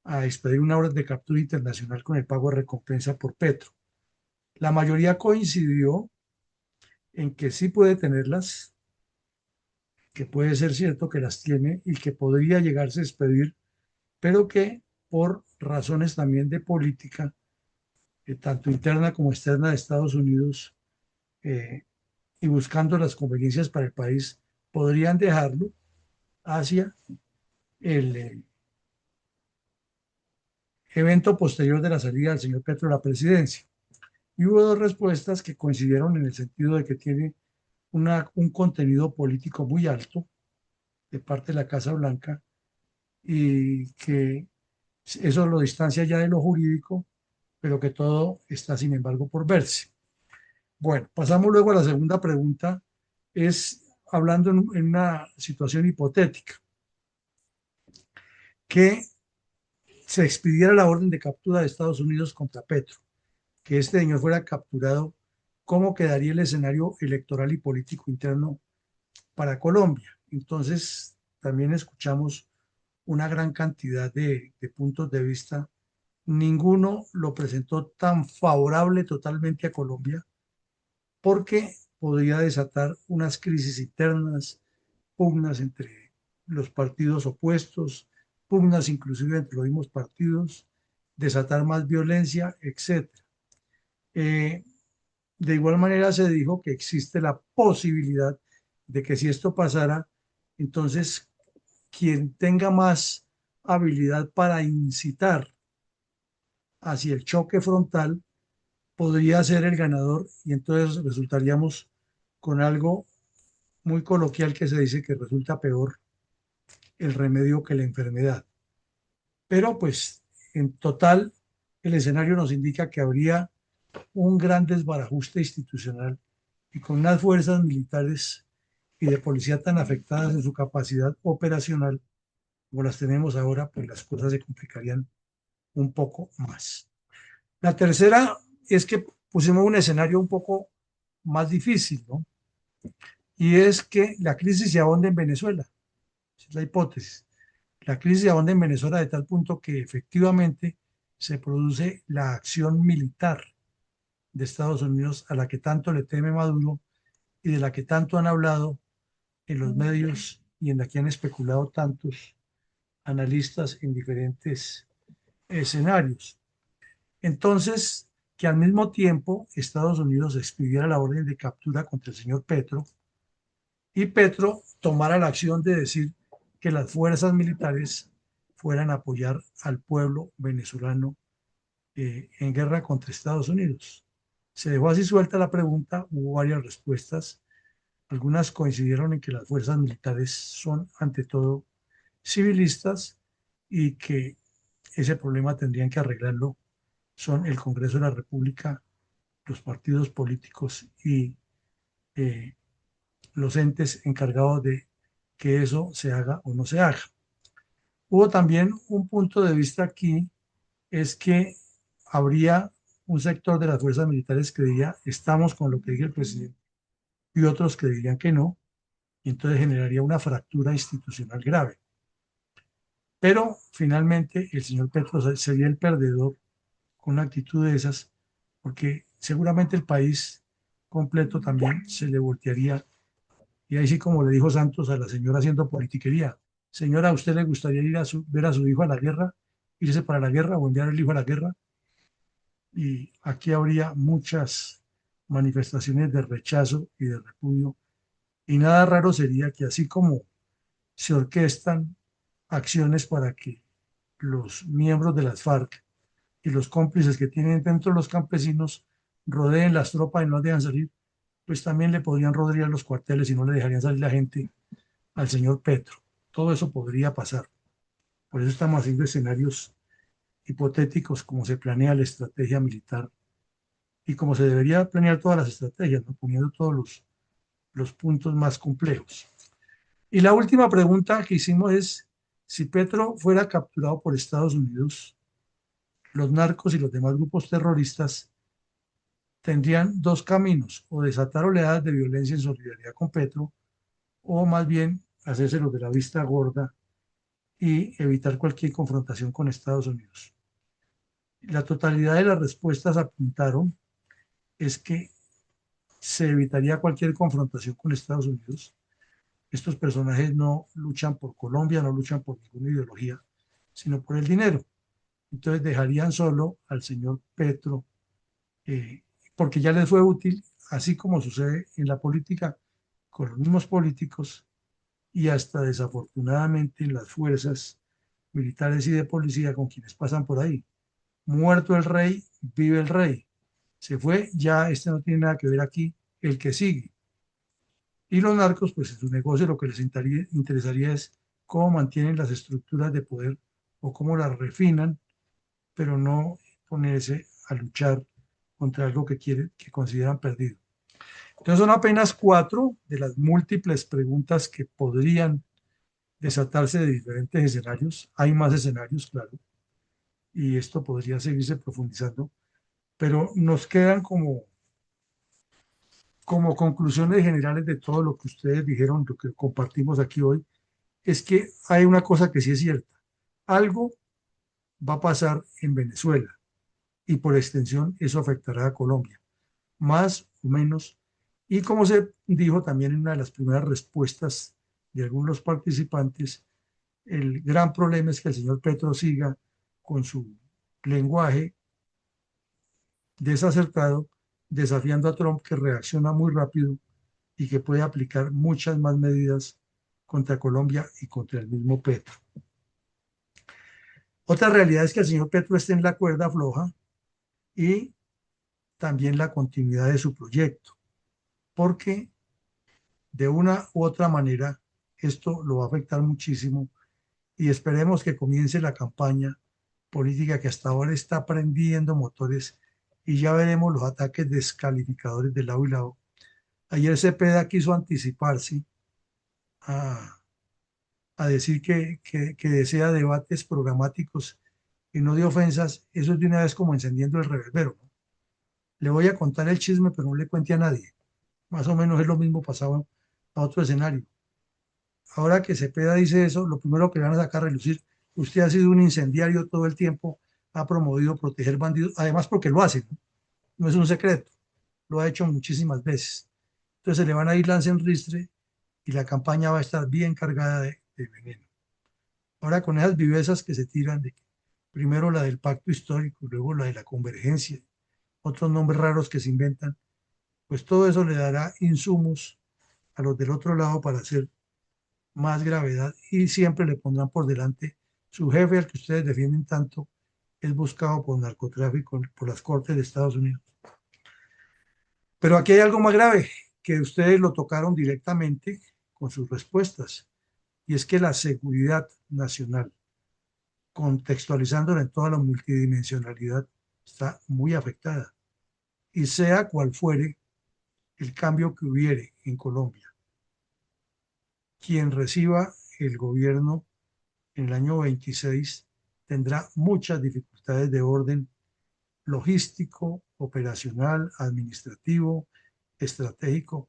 S1: a expedir una orden de captura internacional con el pago de recompensa por Petro. La mayoría coincidió en que sí puede tenerlas, que puede ser cierto que las tiene y que podría llegarse a expedir, pero que por razones también de política, tanto interna como externa de Estados Unidos, y buscando las conveniencias para el país, podrían dejarlo hacia el evento posterior de la salida del señor Petro de la presidencia. Y hubo 2 respuestas que coincidieron en el sentido de que tiene un contenido político muy alto de parte de la Casa Blanca y que eso lo distancia ya de lo jurídico, pero que todo está, sin embargo, por verse. Bueno, pasamos luego a la segunda pregunta, es hablando en una situación hipotética, que se expidiera la orden de captura de Estados Unidos contra Petro, que este señor fuera capturado, ¿cómo quedaría el escenario electoral y político interno para Colombia? Entonces, también escuchamos una gran cantidad de puntos de vista. Ninguno lo presentó tan favorable totalmente a Colombia, porque podría desatar unas crisis internas, pugnas entre los partidos opuestos, pugnas inclusive entre los mismos partidos, desatar más violencia, etc. De igual manera se dijo que existe la posibilidad de que si esto pasara, entonces quien tenga más habilidad para incitar hacia el choque frontal podría ser el ganador, y entonces resultaríamos con algo muy coloquial que se dice que resulta peor el remedio que la enfermedad. Pero pues en total el escenario nos indica que habría un gran desbarajuste institucional y con unas fuerzas militares y de policía tan afectadas en su capacidad operacional como las tenemos ahora, pues las cosas se complicarían un poco más. La tercera es que pusimos un escenario un poco más difícil, ¿no? Y es que la crisis se ahonda en Venezuela. Esa es la hipótesis. La crisis se ahonda en Venezuela de tal punto que efectivamente se produce la acción militar de Estados Unidos a la que tanto le teme Maduro y de la que tanto han hablado en los medios y en la que han especulado tantos analistas en diferentes escenarios. Entonces, que al mismo tiempo Estados Unidos expidiera la orden de captura contra el señor Petro y Petro tomara la acción de decir que las fuerzas militares fueran a apoyar al pueblo venezolano en guerra contra Estados Unidos. Se dejó así suelta la pregunta, hubo varias respuestas. Algunas coincidieron en que las fuerzas militares son ante todo civilistas y que ese problema tendrían que arreglarlo son el Congreso de la República, los partidos políticos y los entes encargados de que eso se haga o no se haga. Hubo también un punto de vista aquí, es que habría un sector de las fuerzas militares que diría, estamos con lo que dice el presidente, y otros que dirían que no, y entonces generaría una fractura institucional grave. Pero finalmente el señor Petro sería el perdedor con una actitud de esas, porque seguramente el país completo también se le voltearía. Y ahí sí, como le dijo Santos a la señora haciendo politiquería, señora, ¿a usted le gustaría ir a ver a su hijo a la guerra, irse para la guerra o enviar al hijo a la guerra? Y aquí habría muchas manifestaciones de rechazo y de repudio. Y nada raro sería que así como se orquestan acciones para que los miembros de las FARC y los cómplices que tienen dentro los campesinos rodeen las tropas y no dejan salir, pues también le podrían rodear los cuarteles y no le dejarían salir la gente al señor Petro. Todo eso podría pasar. Por eso estamos haciendo escenarios hipotéticos como se planea la estrategia militar y como se debería planear todas las estrategias, ¿no? Poniendo todos los puntos más complejos. Y la última pregunta que hicimos es, si Petro fuera capturado por Estados Unidos, los narcos y los demás grupos terroristas tendrían dos caminos, o desatar oleadas de violencia en solidaridad con Petro, o más bien hacerse los de la vista gorda y evitar cualquier confrontación con Estados Unidos. La totalidad de las respuestas apuntaron es que se evitaría cualquier confrontación con Estados Unidos. Estos personajes no luchan por Colombia, no luchan por ninguna ideología, sino por el dinero. Entonces dejarían solo al señor Petro, porque ya les fue útil, así como sucede en la política con los mismos políticos y hasta desafortunadamente en las fuerzas militares y de policía con quienes pasan por ahí. Muerto el rey, vive el rey. Se fue, ya este no tiene nada que ver aquí, el que sigue. Y los narcos, pues en su negocio lo que les interesaría es cómo mantienen las estructuras de poder o cómo las refinan, pero no ponerse a luchar contra algo que consideran perdido. Entonces son apenas 4 de las múltiples preguntas que podrían desatarse de diferentes escenarios. Hay más escenarios, claro, y esto podría seguirse profundizando, pero nos quedan como conclusiones generales de todo lo que ustedes dijeron, lo que compartimos aquí hoy, es que hay una cosa que sí es cierta. Algo va a pasar en Venezuela y por extensión eso afectará a Colombia, más o menos. Y como se dijo también en una de las primeras respuestas de algunos participantes, el gran problema es que el señor Petro siga con su lenguaje desacertado, desafiando a Trump, que reacciona muy rápido y que puede aplicar muchas más medidas contra Colombia y contra el mismo Petro. Otra realidad es que el señor Petro esté en la cuerda floja y también la continuidad de su proyecto, porque de una u otra manera esto lo va a afectar muchísimo y esperemos que comience la campaña política que hasta ahora está prendiendo motores y ya veremos los ataques descalificadores de lado y lado. Ayer Cepeda quiso anticiparse a decir que desea debates programáticos y no de ofensas. Eso es de una vez como encendiendo el reverbero, ¿no? Le voy a contar el chisme, pero no le cuente a nadie. Más o menos es lo mismo pasado a otro escenario. Ahora que Cepeda dice eso, lo primero que le van a sacar a relucir: usted ha sido un incendiario todo el tiempo, ha promovido proteger bandidos, además porque lo hace, ¿no? No es un secreto, lo ha hecho muchísimas veces. Entonces se le van a ir lance en ristre y la campaña va a estar bien cargada de veneno. Ahora con esas vivezas que se tiran, primero la del pacto histórico, luego la de la convergencia, otros nombres raros que se inventan, pues todo eso le dará insumos a los del otro lado para hacer más gravedad, y siempre le pondrán por delante su jefe, al que ustedes defienden tanto, es buscado por narcotráfico por las cortes de Estados Unidos. Pero aquí hay algo más grave, que ustedes lo tocaron directamente con sus respuestas, y es que la seguridad nacional, contextualizándola en toda la multidimensionalidad, está muy afectada. Y sea cual fuere el cambio que hubiere en Colombia, quien reciba el gobierno en el año 26 tendrá muchas dificultades de orden logístico, operacional, administrativo, estratégico,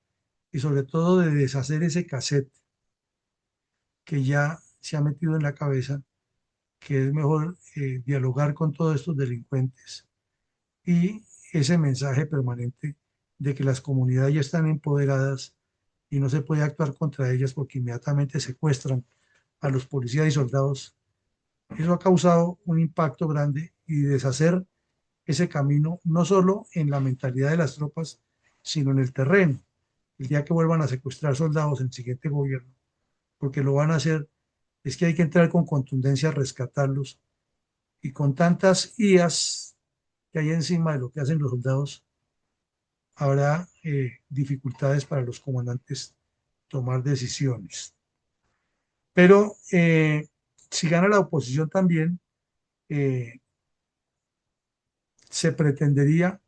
S1: y sobre todo de deshacer ese cassette que ya se ha metido en la cabeza, que es mejor dialogar con todos estos delincuentes, y ese mensaje permanente de que las comunidades ya están empoderadas y no se puede actuar contra ellas porque inmediatamente secuestran a los policías y soldados. Eso ha causado un impacto grande, y deshacer ese camino no solo en la mentalidad de las tropas, sino en el terreno. El día que vuelvan a secuestrar soldados en el siguiente gobierno, porque lo van a hacer, es que hay que entrar con contundencia a rescatarlos, y con tantas IAs que hay encima de lo que hacen los soldados, habrá dificultades para los comandantes tomar decisiones. Pero si gana la oposición también, se pretendería,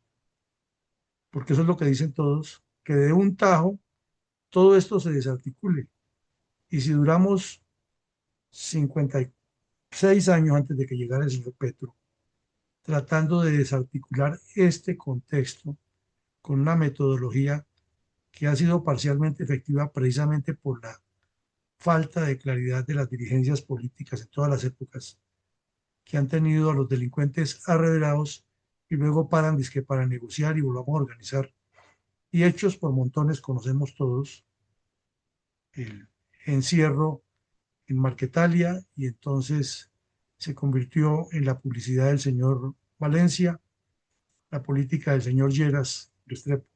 S1: porque eso es lo que dicen todos, que de un tajo todo esto se desarticule. Y si duramos 56 años antes de que llegara el señor Petro, tratando de desarticular este contexto con una metodología que ha sido parcialmente efectiva precisamente por la falta de claridad de las dirigencias políticas en todas las épocas, que han tenido a los delincuentes arrederados y luego paran dizque para negociar y volvamos a organizar. Y hechos por montones conocemos todos: el encierro en Marquetalia, y entonces se convirtió en la publicidad del señor Valencia, la política del señor Lleras Restrepo,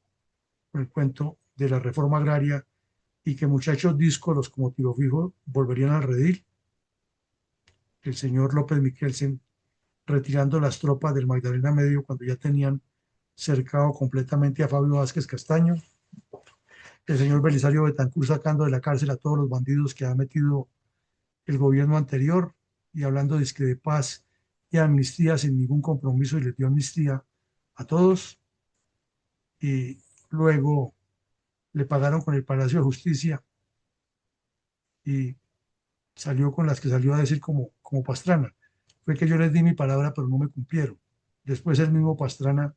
S1: con el cuento de la reforma agraria, y que muchachos díscolos como Tiro Fijo volverían al redil, el señor López Miquelsen retirando las tropas del Magdalena Medio cuando ya tenían cercado completamente a Fabio Vázquez Castaño, el señor Belisario Betancur sacando de la cárcel a todos los bandidos que ha metido el gobierno anterior, y hablando de paz y amnistía sin ningún compromiso, y les dio amnistía a todos, y luego le pagaron con el Palacio de Justicia y salió con las que salió a decir como Pastrana: fue que yo les di mi palabra pero no me cumplieron. Después el mismo Pastrana,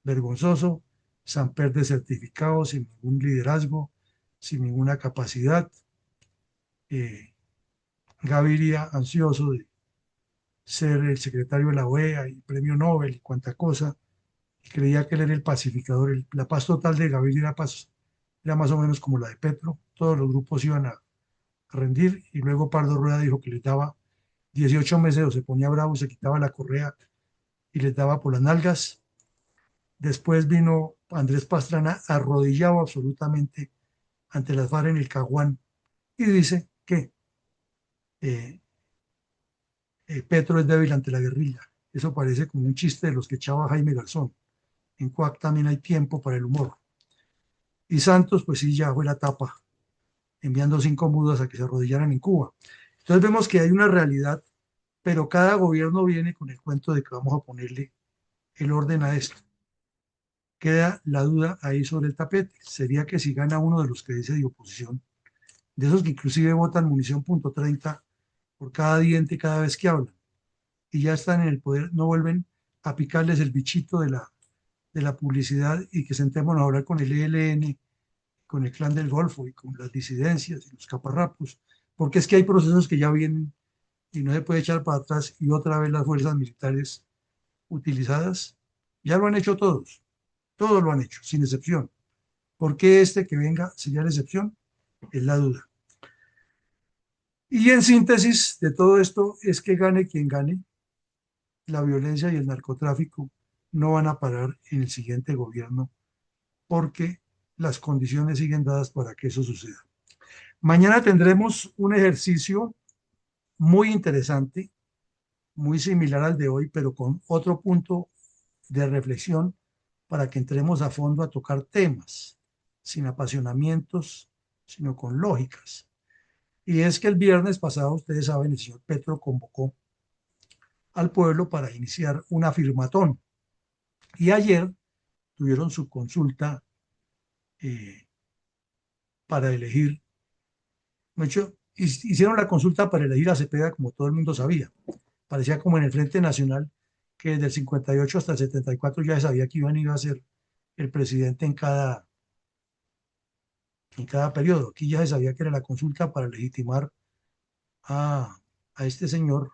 S1: vergonzoso, Samper desertificado, sin ningún liderazgo, sin ninguna capacidad, Gaviria ansioso de ser el secretario de la OEA y premio Nobel y cuanta cosa, y creía que él era el pacificador. La paz total de Gaviria era más o menos como la de Petro: todos los grupos iban a rendir, y luego Pardo Rueda dijo que les daba 18 meses, o se ponía bravo, se quitaba la correa y les daba por las nalgas. Después vino Andrés Pastrana arrodillado absolutamente ante las FARC en el Caguán, y dice que Petro es débil ante la guerrilla. Eso parece como un chiste de los que echaba Jaime Garzón. En CUAC también hay tiempo para el humor. Y Santos, pues sí, ya fue la tapa, enviando 5 mudas a que se arrodillaran en Cuba. Entonces vemos que hay una realidad pero cada gobierno viene con el cuento de que vamos a ponerle el orden a esto. Queda la duda ahí sobre el tapete. Sería que si gana uno de los que dice de oposición, de esos que inclusive votan munición .30 por cada diente cada vez que hablan, y ya están en el poder, no vuelven a picarles el bichito de la publicidad y que sentémonos a hablar con el ELN, con el Clan del Golfo y con las disidencias y los caparrapos, porque es que hay procesos que ya vienen y no se puede echar para atrás y otra vez las fuerzas militares utilizadas, ya lo han hecho todos lo han hecho, sin excepción. ¿Por qué este que venga sería la excepción? Es la duda. Y en síntesis de todo esto es que gane quien gane, la violencia y el narcotráfico no van a parar en el siguiente gobierno porque las condiciones siguen dadas para que eso suceda. Mañana tendremos un ejercicio muy interesante, muy similar al de hoy, pero con otro punto de reflexión para que entremos a fondo a tocar temas, sin apasionamientos, sino con lógicas. Y es que el viernes pasado, ustedes saben, el señor Petro convocó al pueblo para iniciar un afirmatón. Y ayer tuvieron su consulta para elegir, de hecho, hicieron la consulta para elegir a Cepeda, como todo el mundo sabía. Parecía como en el Frente Nacional, que desde el 58 hasta el 74 ya se sabía que Iván iba a ser el presidente en cada periodo. Aquí ya se sabía que era la consulta para legitimar a este señor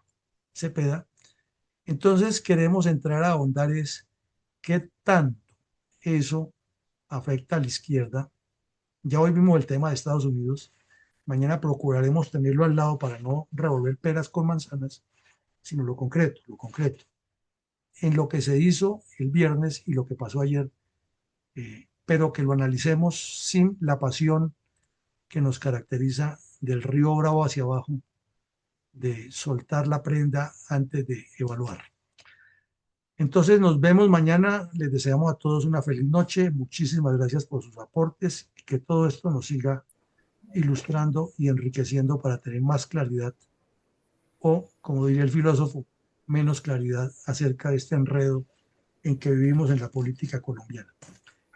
S1: Cepeda. Entonces queremos entrar a ahondar es qué tanto eso afecta a la izquierda. Ya hoy vimos el tema de Estados Unidos. Mañana procuraremos tenerlo al lado para no revolver peras con manzanas, sino lo concreto, en lo que se hizo el viernes y lo que pasó ayer, pero que lo analicemos sin la pasión que nos caracteriza del río Bravo hacia abajo, de soltar la prenda antes de evaluar. Entonces nos vemos mañana, les deseamos a todos una feliz noche, muchísimas gracias por sus aportes y que todo esto nos siga ilustrando y enriqueciendo para tener más claridad o, como diría el filósofo, menos claridad acerca de este enredo en que vivimos en la política colombiana.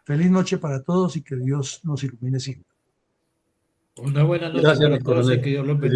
S1: Feliz noche para todos y que Dios nos ilumine siempre.
S8: Una buena noche
S9: Gracias,
S8: para
S9: mi
S8: todos y
S9: coronel.
S8: que Dios los bendiga.